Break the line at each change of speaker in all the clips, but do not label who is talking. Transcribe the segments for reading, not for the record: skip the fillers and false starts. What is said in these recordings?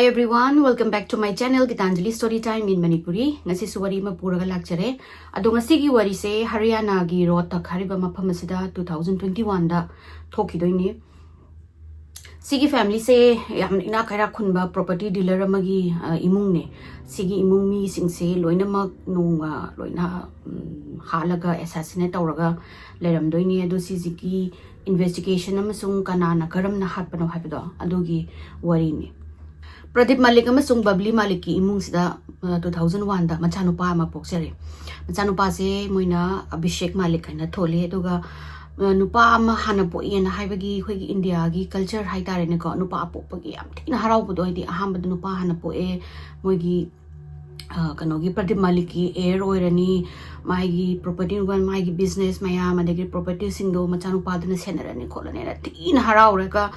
everyone, welcome back to my channel Gitanjali Storytime in Manipuri. Ngasi suwari ma puraga lakchare. Ado ngasi gi wari se Haryana gi Rohtak hariba mafam asida 2021 da thokidoini. Sigi family se yam ina kaira khunba property dealer amagi imung ne. Sigi imung mi sing se loina mak nunga loina halaga assassinate tawraga leramdoini ado sigi investigation amasung kanana karamna hatpano habido adogi wari ne. Pradeep Malik amasung Babli Malik ki imung sida 2001 da machanupa ama poksare machanupa se moina Abhishek Malik kana thole aduga nupa ama hana poie na haibagi khoi India gi culture haitare ne ko nupa pokpagi yam thina harau budo idi ahamba nupa hana poe moigi kanogi Pradeep Malik ki heir oirani maigi property wan maigi business maya madegi property singdo machanupa dana senarani kholane na thina harau reka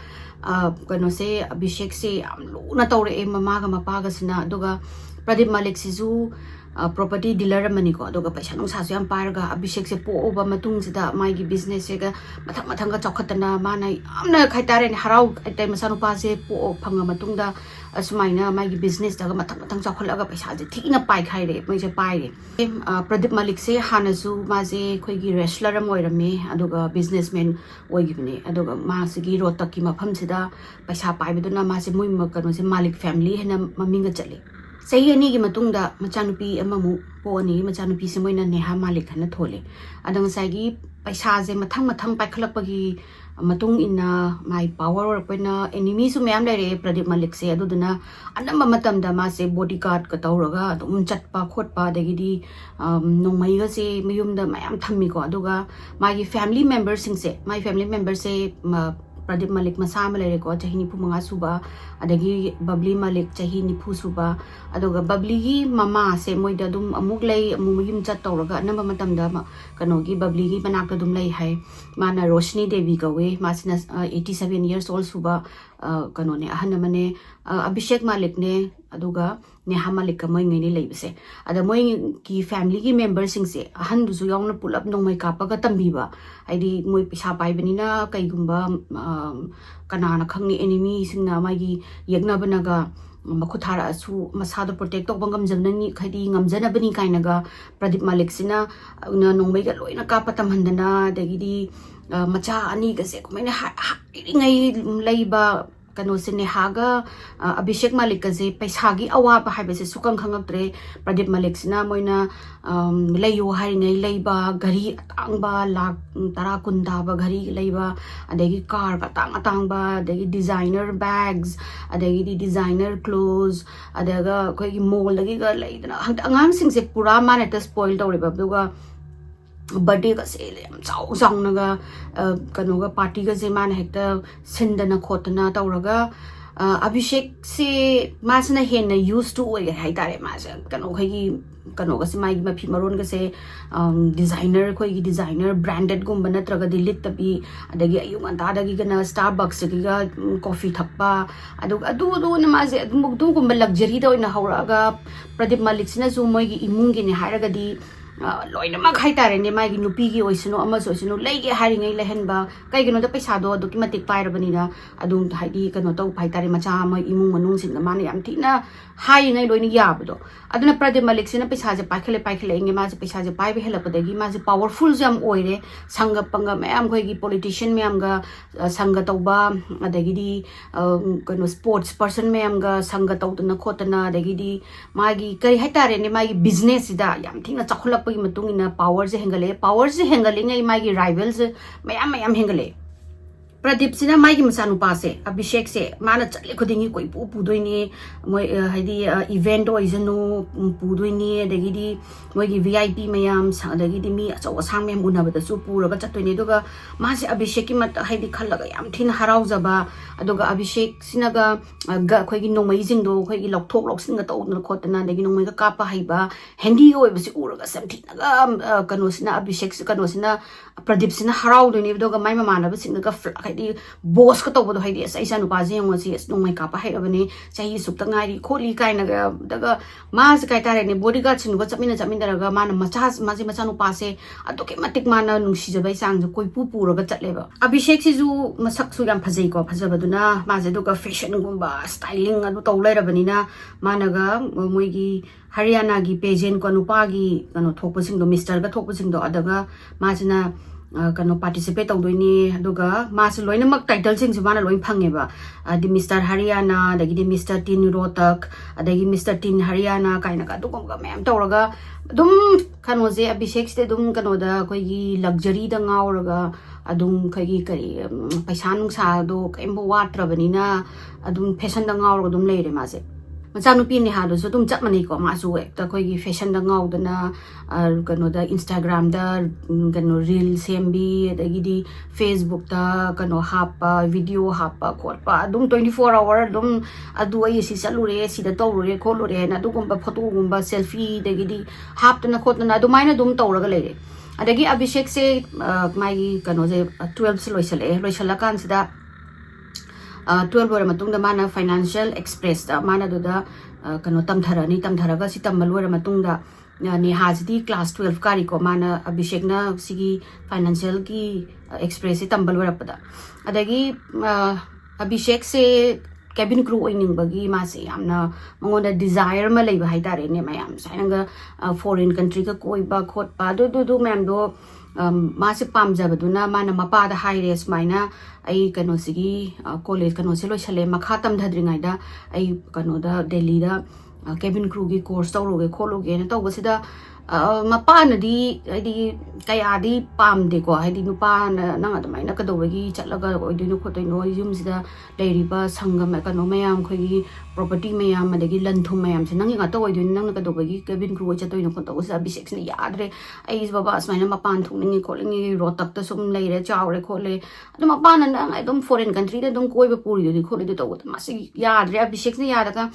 kano se Abhishek se amlu na tawre e mama ga mapa ga sina aduga Pradeep Malik sizu property dealer mani ko aduga paisa nung sa yam parga Abhishek se po oba matung sida maigi business se ga mathang ga chokhatana mana amna khaitare ni harau tai masanu pa se po phanga matung da asmaina maigi business da ga mathang chokhalaga paisa je thina pai khai re moi je pai re Pradeep Malik se hanasu ma je khoi gi wrestler am oirame aduga businessman oigibne aduga ma se gi Rohtak ki mafam sida paisa pai beduna ma se moi kano se Malik family hena maminga chale sahi ani gi matung da machanupi amamu po ani machanupi se moina Neha Malik hana thole adang sai gi paisa je mathang paikhalak pagi matung inna my power or pena enemy su mayam le Pradeep Malik se aduduna anamba matam da ma se bodyguard ka tawraga dum chatpa khotpa dagidi nongmai ga se mayum da mayam thammi ko aduga magi family members sing se my family members se Pradeep Malik masama le ko chahi ni pumanga suba adagi Babli Malik chahi ni phu suba aduga Babli gi mama se moida dum amuk lei amuyim chat tawraga anamba matam da kano gi Babli gi manak da dum lei hai mana Roshni Devi gawe masina 87 years old suba kano ne ahana mane Abhishek Malik ne aduga Neha Malik ka moi ngai ni leibse ada moi ki family ki members sing se ahan du su yong na pull up nong mai kapa ga tambi ba aidi moi pisa pai bani na kai gumba kanana khangni enemy sing na mai gi yegna banaga makhuthara asu masado protect tok bangam jamnani khadi ngamjana bani kainaga Pradeep Malik sina na nongmai ga loina kapa tamhandana dagidi macha ani ga se kumaina ngai leiba kano se Neha ga Abhishek Malik ka je paisa gi awa pa haibe se sukang khangaktre Pradeep Malik sina moina leiyo hari ngai leiba gari atangba lak tara kunda ba gari leiba adegi car ka tang ba adegi designer bags adegi designer clothes adaga koi mall lagi ga leidana angam sing se pura man ta spoil tawre ba duga birthday ka se yam chau chang naga kano ga party ga je man hekta sindana khotana tawraga Abhishek se masna hena used to oi hai tare mas kano khagi kano ga se mai mafi maron ga se designer khoi gi designer branded gum bana traga dilit tabi adagi ayung anta dagi gana Starbucks gi ga coffee thakpa adu na ma je mugdu gum luxury da oina hauraga Pradeep Malik sina zu moi gi imungi ne haraga di loina mak hai tare ne mai gi nupi gi oisino ama soisino leige hari ngai lehenba kai gino da paisa do ki matik pai rabani na adum haidi kano to pai tare macha mai imung manung sin da mane yam thina hai ngai loina yabdo aduna Pradeep Malik sina paisa je pakhale nge ma je paisa je pai be hela padagi ma je powerful jam oire sangga panga mayam khoi gi politician mayam ga sangga tawba adagi di kano sports person mayam ga sangga tawdana khotana adagi di magi kai hai tare ne magi business da yam thina chakhulak matung ina power je hengale ngai magi rivals mayam hengale Pradeep sina maigi machanupa se Abhishek se mana chatle khudingi koi pu doini moi haidi event oizanu pu doini dagidi moi gi VIP mayam dagidi mi achaw sang mem unabada su puraga chatoini duga ma se Abhishek ki mat haidi khallaga yam thin harau jaba aduga Abhishek sina ga khoi gi nongmai jing do khoi gi lokthok loksin ga tawna khotana dagi nongmai ga kapa haiba hendi oi basi uraga sam thina ga kano sina Abhishek kano sina Pradeep sina harau doini duga mai mama na basi ga haidi boss ka tawbo do haidi as isa nupa je ngosi as nongmai ka pa hairabani chahi sukta ngari kholi kaina ga daga mas kai tare ne bodyguard sin go chamina daraga mana macha nupa se adoke matik mana nungsi jabai sang koi pu raga chatleba Abhishek si ju masak su yam phajai ko phajabaduna ma je duka fashion gumba styling adu tawlairabani na mana ga moigi Haryana gi pageant ko nupa gi kano thokpasing do Mr. ga thokpasing do adaga majina kano participate tawdoini aduga mas loina mak title sing su mana loin phangeba di Mr. Haryana dagi di Mr. Tin Rotak adagi Mr. Tin Haryana kaina ka dugom ga mem tawraga dum kano je Abhishek ste dum kano da koi gi luxury da ngawraga adum kai kari paisa nungsa do kaimbo watrabani na adum fashion da ngawraga dum leire ma je Macanupi ni halo so tum chat mani ko masu ta koi gi fashion da ngaw dana kano da Instagram da kano reel sembi da di Facebook da kano hapa video hapa khotpa dum 24 hour dum adu ai si salure si da tawure kholure na du gumba photo gumba selfie da di hap na khotna du maina dum tawraga leire adagi Abhishek se mai kano je 12 se loisala kan sida 12 wara matung da mana financial express da mana do da kano tamtharaga si tammal wara matung da ni hajdi class 12 kari ko mana Abhishek na sigi financial ki express si tambal wara pada adagi Abhishek se cabin crew oining bagi ma se amna mangoda desire ma leiba haidare ne mayam sainga foreign country ka koi ba khot pa do ma'am do Masih pam jabaduna mana mapa da high res maina ai kano sigi college kano selo chale makhatam dhadringai da ai kano da Delhi da cabin crew gi course tawroge khologe na tawbasida mapa na di kaya di pam de ko ai di nupa na nang adamaina kadawagi chatlaga oidino khotoino yumsida leiriba sangam kano mayam khoi property mayam adagi lanthum mayam se nang nga tawoidino nang kadawagi cabin crew chatoino khotosa Abhishek ne yadre ai baba asmaina mapan thungningi kholingi rotak ta sum leire chawre khole adu mapa na nang adum foreign country da dum koiba puri di khole de tawot masi yadre Abhishek ne yadaga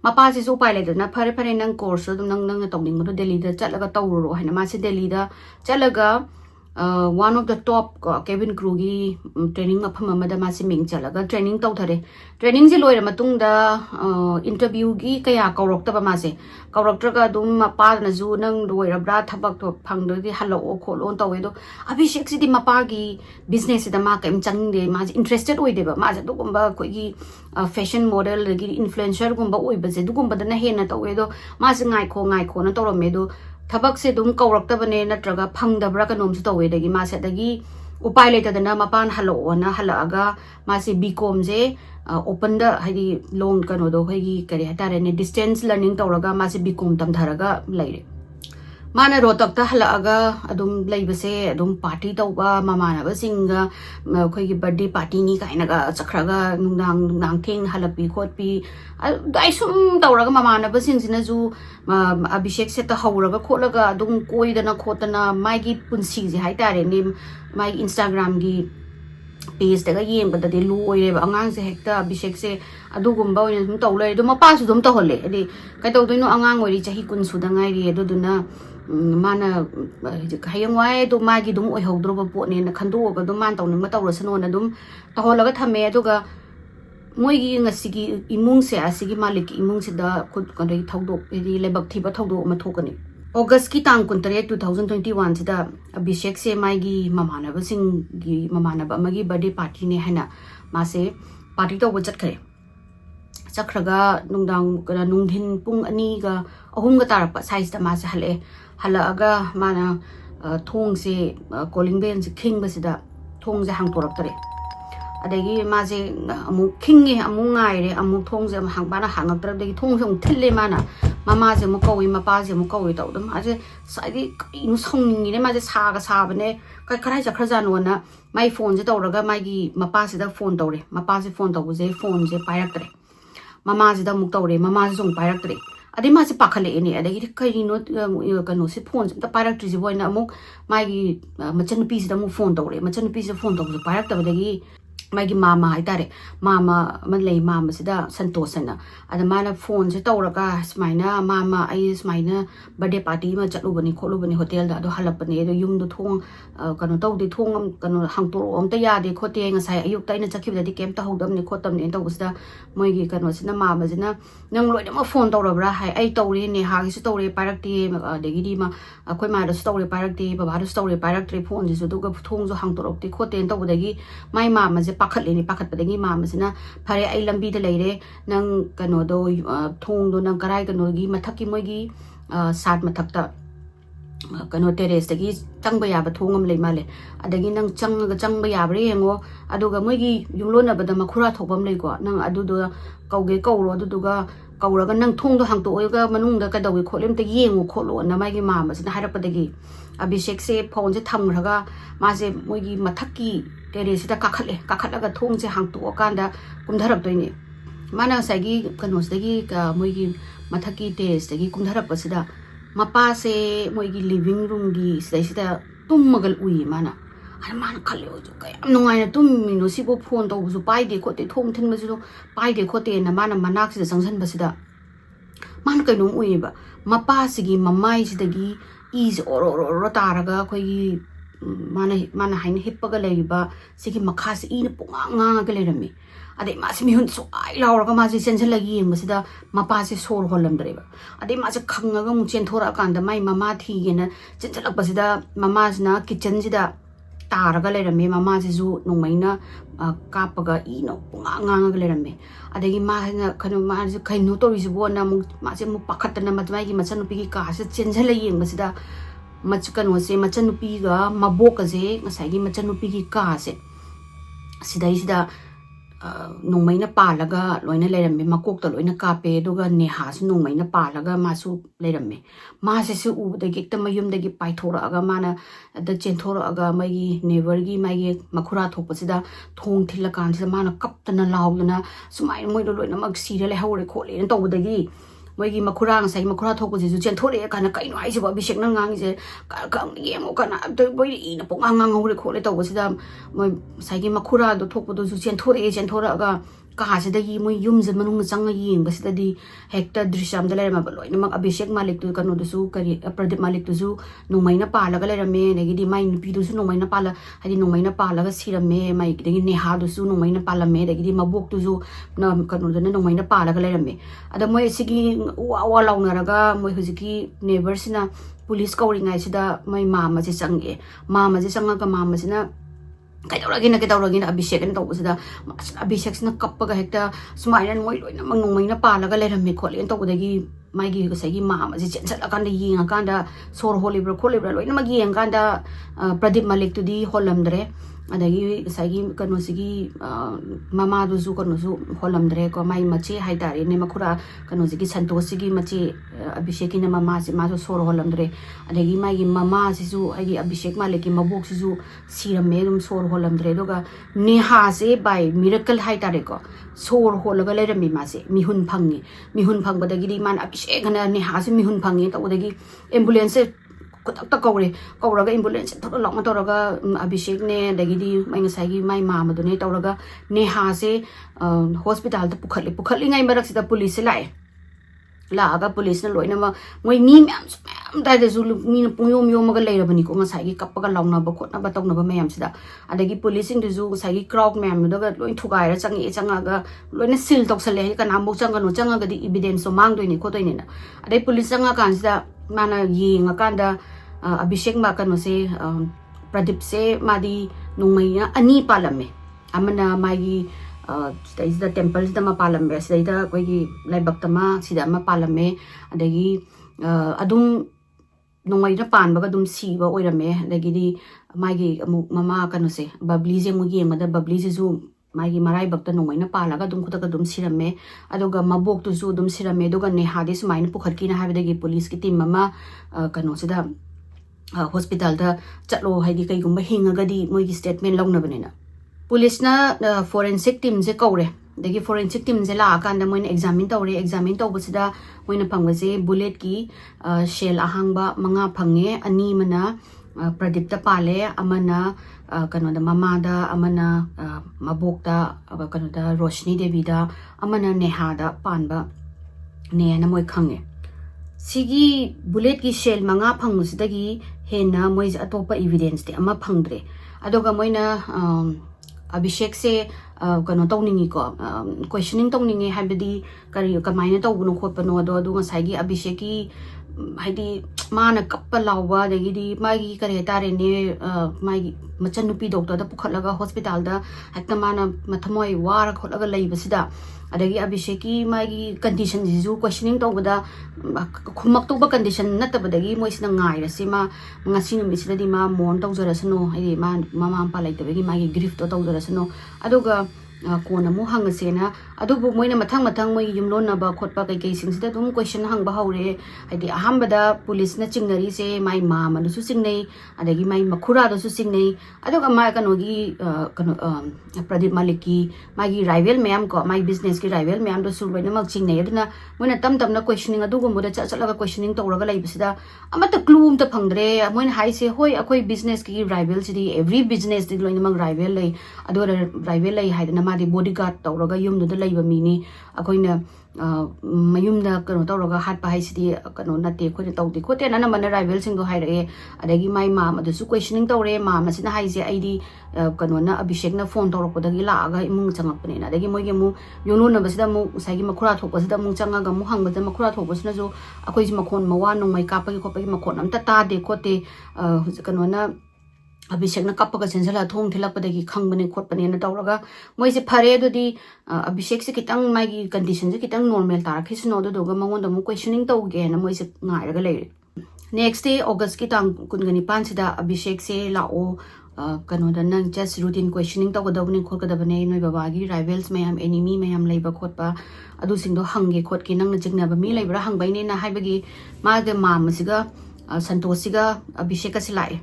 mapa si so pai le na phare nang course dum nang tawning mo Delhi da chatlaga tawro haina ma se Delhi da chalaga one of the top cabin crew gi training mafam amada ma se ming chalaga training tawthare training je loira matung da interview gi kaya kawrok ta ba ma se kawrok traga dum mapa na ju nang loira bra thabak to phangdo gi halo kholon tawe do Abhishek si di mapa gi business da ma kaim chang de ma interested oi de ba ma ja do gumba koi gi fashion model gi influencer gumba oi ba je du gumba da na he na tawe do ma se ngai kho na tawro me do Tabak se dum kawraktabane natraga phangdabra kanom su tawe dagi ma se dagi upai leta dana mapan halo na halaga ma se bcom je open da haidi long kano do haigi kare hatare ne distance learning tawraga ma se bcom tamtharaga laire mana rotak ta halaga adum laibase adum party tawba mamana ba singa khoi gi birthday party ni kaina ga chakhraga nung thing halapi khotpi dai sum tawraga mamana ba singsina ju Abhishek se ta hauraga kholaga adum koidana khotana maigi punsi ji haitare ni mai Instagram gi page daga yem bada de loire ba angang se hekta Abhishek se adugumba oina sum tawlai do mapa su dum tawhole adi kai tawdoino angang ori chahi kun su da ngai ri aduduna mana hayangwai do magi dum oi hodro po ne na khando ga dum man tawning ma tawrasano na dum taholaga thame aduga moigi ngasigi imung se asigi malik imung se da khud kanai thoudok edi lebak thiba thoudok ma thokani August ki tang kuntare 2021 sida Abhishek se maigi mamana ba sing gi mamana ba magi birthday party ne hana ma se party to wajat khare chakhraga nungdang kana nungdhin pung ani ga ahum ga tarapa size da ma se halaga mana thong se calling bell se king ba sida thong se hang torak tare adagi ma se amu king e amu ngai re amu thong se hang bana hang tar dagi thong se thille mana mama se mu kawi mapa se mu kawi taw dum ase sai inu songning ne ma se sa ga sa bane kai kharai ja khraja no na mai phone se tawraga mai gi mapa se da phone tawre mapa se phone taw je phone je pairak tare mama se da mu tawre mama se song pairak tare adi ma se pakhale ni adagi kai no kano se phone se da pairak tri je boina amuk mai gi machan pi se da mu phone tawre machan pi se phone taw je pairak taw dagi Magi mama haitare mama malay mama sida santosana ada mana phone se tawraga smaina mama ai smaina birthday party ma chatubani kholubani hotel da do halapani do yum do thong kanu tawdi thong kanu hangtoro amta yade khote ngasai ayuk ta ina chakhibda di kem ta hodam ni khotam ni tawsida moigi kanu sina mama sina nang loina ma phone tawrabra hai ai tawri ne ha gi su tawri parakti degi di ma akoi ma do story parakti baba do story parakti phone ji su do ga thong jo hangtorok ti khote tawdagi mai mama je pakhat leni pakhat padagi mama sina phare ai lambi da leire nang kano do thong do nang karai kano gi mathak ki moigi sat mathak ta kano terrace dagi changba ya ba thong am lei male adagi nang changba ya bre yengo aduga moigi yumlona bada makhura thobam lei ko nang adu do kauge kauro adu duga kauraga nang thong do hang to oiga manung da ka dawi kholem ta yengo kholo na magi mama sina haira padagi Abhishek se phone je thamraga ma se moigi mathak ki terrace da kakhatlaga thong se hang to kanda kumdharap toini mana sagi kanos dagi ka moigi mathaki terrace dagi kumdharap pasida mapa se moigi living room gi sida tummagal ui mana har mana khalle oju ka yam nungai na tummi no sibo phone to bu pai de khote thong thin masu pai de khote na mana manak sida sangsan basida mana kai nung ui ba mapa sigi mamai sidagi is oro taraga khoi mana hain hippaga leiba sigi makhas ina punga ga lerami ade ma si mihun so ai lauraga ma si sensen lagi yengmasida mapa si sor holam dreba ade ma si khangaga mu chen thora kanda mai mama thi gena chenjalak basida mama sina kitchen sida taraga lerami mama si zu nongmaina kapaga ino punga ga lerami adegi ma na khanu ma si khainu to ri bo na mu ma si mu pakhatna ma mai gi machan pi gi ka se chenjala yengmasida machkan wase machan pi ga mabok ase ngasai gi machan pi gi ka se sida nongmaina palaga loina lerame makok ta loina kape duga neha su nongmaina palaga masu lerame ma se su u de gekta mayum de gi paithora aga mana da chenthora aga mai neighbor gi mai makhura thopasida thong thilla kan se mana kaptana laudana sumai moi do loina mag sire le hawre khole en tawdagi moigi makhura ngasai makhura thokpo ji ju chenthore kana kaino hai se ba Abhishek na ngang je ka yemo kana to boi ina pong ngang hore khole tawbasida moi sai gi makhura do thokpo do ju chenthore aga ka se da gi moi yum je manung chang yeng basida di hekta drisham da lerama ba loina mak Abhishek malik tu kanu do su kari Pradeep malik tu ju nongmaina pala ga lerame ne gi di mai nupi du su nongmaina pala hadi nongmaina pala ga sirame mai gi gi neha do su nongmaina pala me de gi di mabok tu ju na kanu do na nongmaina pala ga lerame ada moi sigi wa launaraga moi hujiki neighbor sina police kauring ai sida mai mama je change ga mama sina kaidoragina Abhishek en tawsida Abhishek sina kappaga hekta sumaina moi loina mangnomaina palaga lerame khole en tawdagi maigi sagi mama je chenchal akanda yinga kanda sor holibra kholibra loina magi enganda Pradeep malik tu di holamdre adagi sagi kanu sigi mama du zu kanu zu holamdre ko mai machi haidare ne makura kanu sigi santosigi machi Abhishek na mama si ma sor holamdre adagi mai mama si zu agi Abhishek malik mabok si zu sirame dum sor holamdre doga neha se by miracle haidare ko sor holaga lerami ma se mihun phangbadagi di man Abhishek na neha se mihun phangi tawdagi ambulance kutak kauraga ambulance thoda lokma toraga Abhishek ne dagidi mai ngasai gi mai mama do ne toraga neha se hospital ta pukhali ngai marak sida police lai la aga police na loina ma moi ni myam da de zulu mi na pungyo myo ma ga leira bani ko ngasai gi kappaga launa ba khotna ba tawna ba mayam sida adagi policing de zu ngasai gi crowd myam do ga loin thugai ra changa ga loina sil tok sale kana mo changa ga di evidence so mang do ni ko to ni na adai police changa kan sida mana yinga kanda Abhishek ma kanu se Pradeep se madi nongmai ani palame amana magi sida temple sida ma palame sida koi gi laibak tama sida ma palame adagi adum nongmai na pan ba dum si ba oirame adagi di magi mama kanu se babli je mu gi mada babli je zu magi marai bakta nongmai na palaga dum khutaka dum sirame adoga mabok tu zu dum sirame doga ne hadis main pukhatki na habedagi police ki team mama kanu sida hospital da chatlo haidi kai gumba hingaga di moi gi statement longna banena police na forensic team je kaure dagi forensic team je la kan da moi examine tawbasida moi na phangwa je bullet ki shell ahangba manga phange ani mana Pradipta pale amana kanoda mamada amana mabokta kanoda Roshni Devida amana Nehada panba ne na moi khange sigi bullet ki shell manga phangmusidagi hena moi atopa evidence te ama phangdre adoga moina Abhishek se kano tawningi ko questioning tawningi habidi kari kamaina tawbuno khotpano ado adu ngasai Abhishek ki haidi mana kappa lawa dagidi magi kare tare ne magi machanupi doctor da pukhatlaga hospital da hakta mana mathamoi war khotlaga leibasida adagi Abhishek ki magi condition jisu questioning tawbada khumak tuba condition natabadagi moisna ngai rasima ngasi numisida ma mon tawjarasano haidi ma mama ampa laitabagi magi grief to tawjarasano aduga kona mu hangasena adubu moina mathang mathang moi yumlona ba khotpa kai kai singsida dum question hang ba haure haidi ahambada police na chingnari se mai ma manu su singnei adagi mai makhura do su singnei aduga ma kanogi kano Pradip Maliki magi rival mayam ko mai business ki rival mayam do su loina mak chingnei aduna moina tam tam na questioning adugu mo da chatlaga questioning tawraga laibasida amata clue ta phangdre moina hai se hoi akoi business ki rival sidi every business di loina mak rival lei adora rival lei haidana di bodyguard tawraga yumdu da laiba mini akoina mayumda kano tawraga hatpa haisidi kano nate khoi tawdi khote na mana rival sing do haire adagi mai ma madusu questioning tawre ma masina haise aidi kano na Abhishek na phone tawrakpodagi laaga imung changapne na adagi moige mu yono na basida mu saigi makhura thokpasida mu changaga mu hangbada makhura thokpasina jo akoi ji makhon mawa nong mai kapagi khopagi makhon amta ta de khote kano na Abhishek na kappaga sensala thong thilakpadagi khangbane khotpane na tawraga moise phare dodi Abhishek se kitang magi condition se kitang normal tarakhisno doga mangonda mu questioning tawge na moise ngairaga leire next day August ki tang kungani pansida Abhishek se lao kano da nang just routine questioning tawgadabne khotgadabne noi babagi rivals mayam enemy mayam leiba khotpa adu singdo hange khotki nang na jignaba mi leibra hangbaine na haibagi maga mamasiga santosiga Abhishek ka silai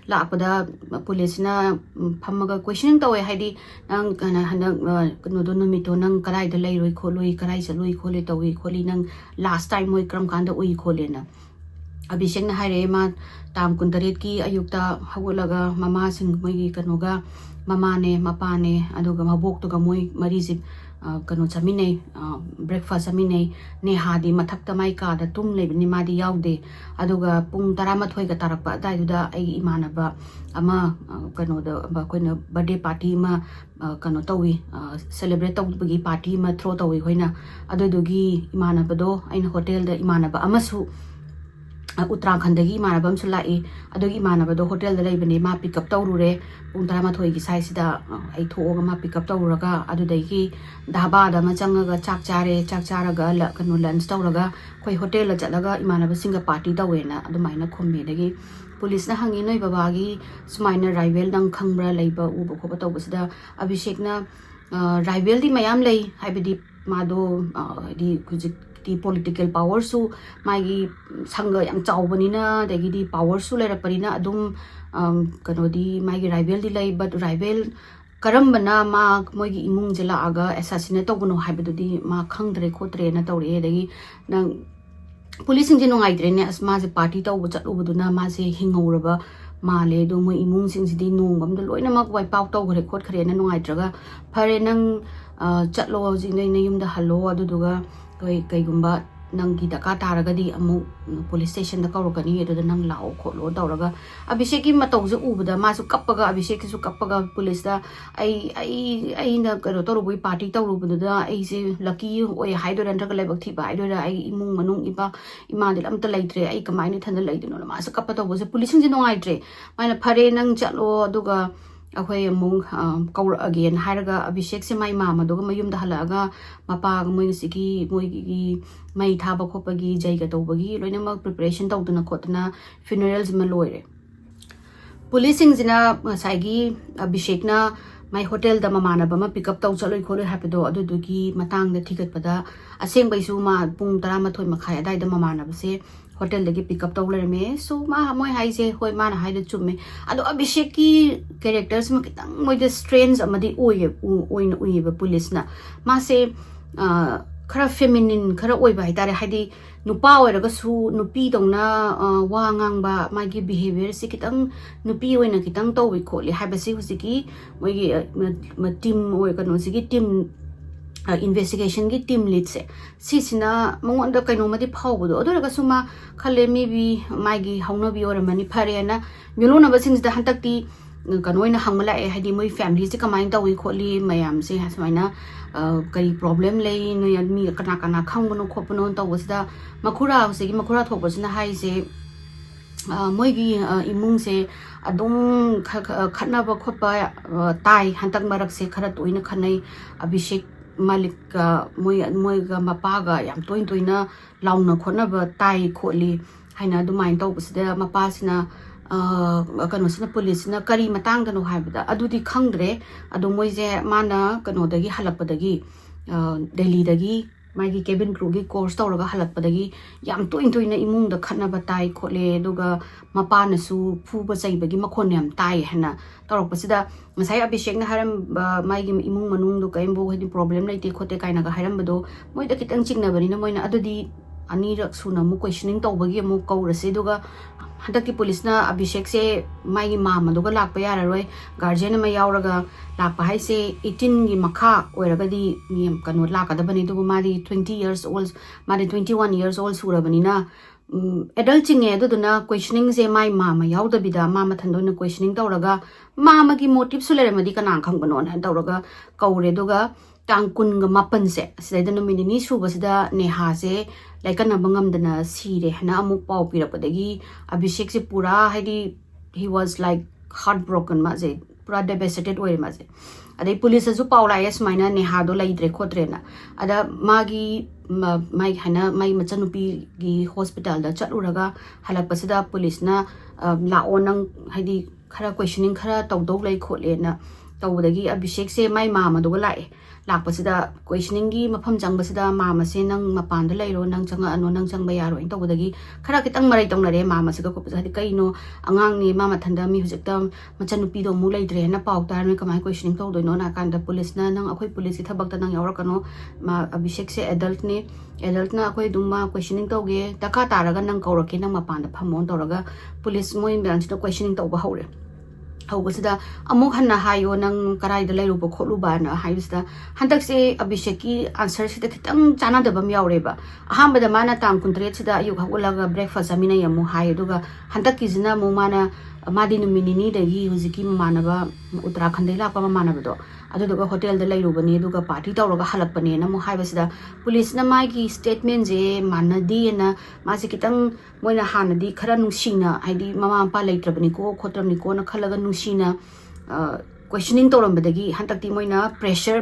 lakpada police na phamaga questioning tawe haidi nang kana hanak no do no mito nang karai da lai roi kholoi karai sa loi khole tawi kholi nang last time moi kram kanda ui khole na Abhishek na haire ma tam kuntaret ki ayukta hawulaga mama sing moi gi kanoga mama ne mapa ne aduga mabok to ga moi marizip kano chamine breakfast amine ne hadi mathakta mai ka da tum lebni madi yaude aduga pung 12 ga tarakpa daiduda ai imanaba ama kano da ba koina birthday party ma kano tawi celebrate tawbagi party ma throw tawi hoina adudugi imanabado aina hotel da imanaba amasu Uttarakhand dagi imanabam su lai adugi imanabado hotel da leibane ma pick up tawrure pung 12 gi size da ai thoga ma pick up tawraga adudagi dhaba da ma changaga chak charaga la kanu lunch tawraga khoi hotel la chalaga imanaba singa party tawena adumaina khomme dagi police na hangi noi babagi sumaina rival dang khangbra leiba uba khoba tawbasida Abhishek na rival di mayam lei haibidi mado di the political power su magi sanga yang chawbanina dagi di power su lerapalina adum kano di magi rival di lai but rival karambana ma moigi imung jela aga assassinate tawbuno haibadu di ma khangdre khotre na tawre dagi nang police sing jino ngai drene asma je party tawbu chatubuduna ma se hingoraba male do mo imung sing di nongbam do loina mak wipe out tawgre khot khre na ngai traga phare nang chatlo jing nei yumda hallo aduduga kai gumba nang gi daka taragadi amu police station da kawrokani edo nang lao kholo tawraga Abhishek ki matawje ubada ma su kappaga Abhishek su kappaga police da ai na karo torobui party tawrubuda da ai se lucky oi haido ran raga lebak thi ba aido ra ai imung manung iba imandil amta leitre ai kamaini thanda leidino ma su kappa tawbose police sing no aitre maina phare nang chalo aduga akhoi amung kaur again hairaga Abhishek se mai mama doga mayum da halaga mapa moi sigi moi gi mai thaba khopagi jaiga tawbagi loina mak preparation tawduna khotna funerals ma loire policing jina saigi Abhishek na mai hotel da mamana bama pick up taw chaloi khole hapedo adudugi matang da thigat pada aseng baisu ma pung 13 makhai adai da mamana base hotel lagi pick up tawler me so ma moi haise hoi mana haida chumme ado Abhishek ki characters ma kitang moi the strange amadi oye ba police na ma se khara feminine khara oi bai tare haidi nupa oiraga su nupi dongna wa ngang ba magi behavior si kitang nupi oina kitang towi kholi habasi husiki moigi team oi kano sigi team investigation ki team lead se si sina mongonda kaino madi phawbudo odora suma khale maybe magi hauna bi ora mani phare na milona basing da hantakti kanoina hangmala e hadi moi family se kamain tawi kholi mayam se hasmaina kari problem lei no ya mi kana kana khangbono khopono tawsida makhura hosegi makhura thopasina hai se moi gi imung se adum khatna ba khopa tai hantak marak se khara toina khanai Abhishek Malik moi ga mapa ga yam toina launa khona ba tai kholi haina dumain tawsida mapa sina kano sina police na kari matang dano haibada adudi khangdre adu moise mana kano dagi halakpadagi Delhi dagi magi cabin crew gi course tawraga halakpadagi yam toina imung da khatna ba tai khole duga mapa na su phu ba chai bagi makhon yam tai hana tawrak pasida masai Abhishek na haram magi imung manung du kaimbo hedi problem laite khote kaina ga haram bado moi da kitang chingna bani na moina adudi ani rak suna mu questioning tawbagi mu kaurase duga hantakti police na Abhishek se mai mama duga lakpa yararoi guardian ma yauraga lakpa hai se 18 gi makha oiraga di miyam kanu lakadabani dugu mari 20 years old mari 21 years old surabani na adult chinge aduduna questioning se mai mama yaudabida mama thandona questioning tawraga mama gi motive sulere madi kana khangbano na tawraga kaure duga tang kun ga mapan se sida no minini suba sida neha se laikana bangam dana sire hana amuk pau pirapadagi Abhishek se pura haidi he was like heartbroken ma je pura devastated oi ma je adai police asu paula yes maina neha do laidre khotre na ada magi mai hana mai machanupi gi hospital da chaluraga halakpasida police na la onang haidi khara questioning khara tawdok lai khole na tawdagi Abhishek se mai mama do lai lakpasida questioning gi mafam changbasida mama se nang mapan da lairo nang changa ano nang changba yaro in tawdagi khara kitang marai tongnare mama se ko pasa hadi kaino angang ni mama thanda mi hujekta machanupi do mu laidre na paw tar me kamai questioning tawdoi no na kan da police na nang akhoi police ki thabak ta nang yawrakano ma Abhishek se adult na akhoi duma questioning tawge taka taraga nang kaurake nang mapan da phamon tawraga police moi branch da questioning tawba haure hawbasida amuk hanna hayo nang karai da lairu ba kholu ba na haibista hantak se Abhishek ki answer sida kitang chana da bam yaure ba ahamba da mana tang kuntre sida ayu hawulaga breakfast amina yamu hayo duga hantak ki jina mu mana madi nu minini da gi huziki mana ba Uttarakhand la pa mana ba do adu duga hotel da lairu bani duga party tawraga halakpane na mu haibasida police na mai ki statement je manadi na ma se kitang moina hanadi khara nungsina haidi mama pa laitrabani ko khotrabni ko na khalaga nungsina questioning tawrambadagi hantakti moina pressure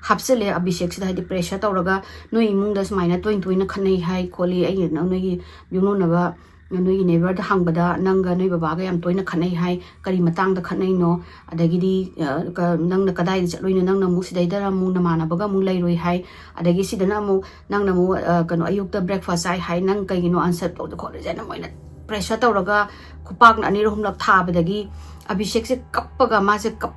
hapsele Abhishek sida haidi pressure tawraga no imung da smaina toina khanai hai kholi ai na noi yuno na ba noi neighbor da hangbada nanga noi baba ga yam toina khanai hai kari matang da khanai no adagi di nang na kadai chatloina nang na mu sidai da mu na mana baga mu lairoi hai adagi sidana mu nang na mu kano ayuk da breakfast ai hai nang kai no answer to da khole jana moina pressure tawraga khupak na ani rohum lak tha badagi Abhishek se kappaga ma se kap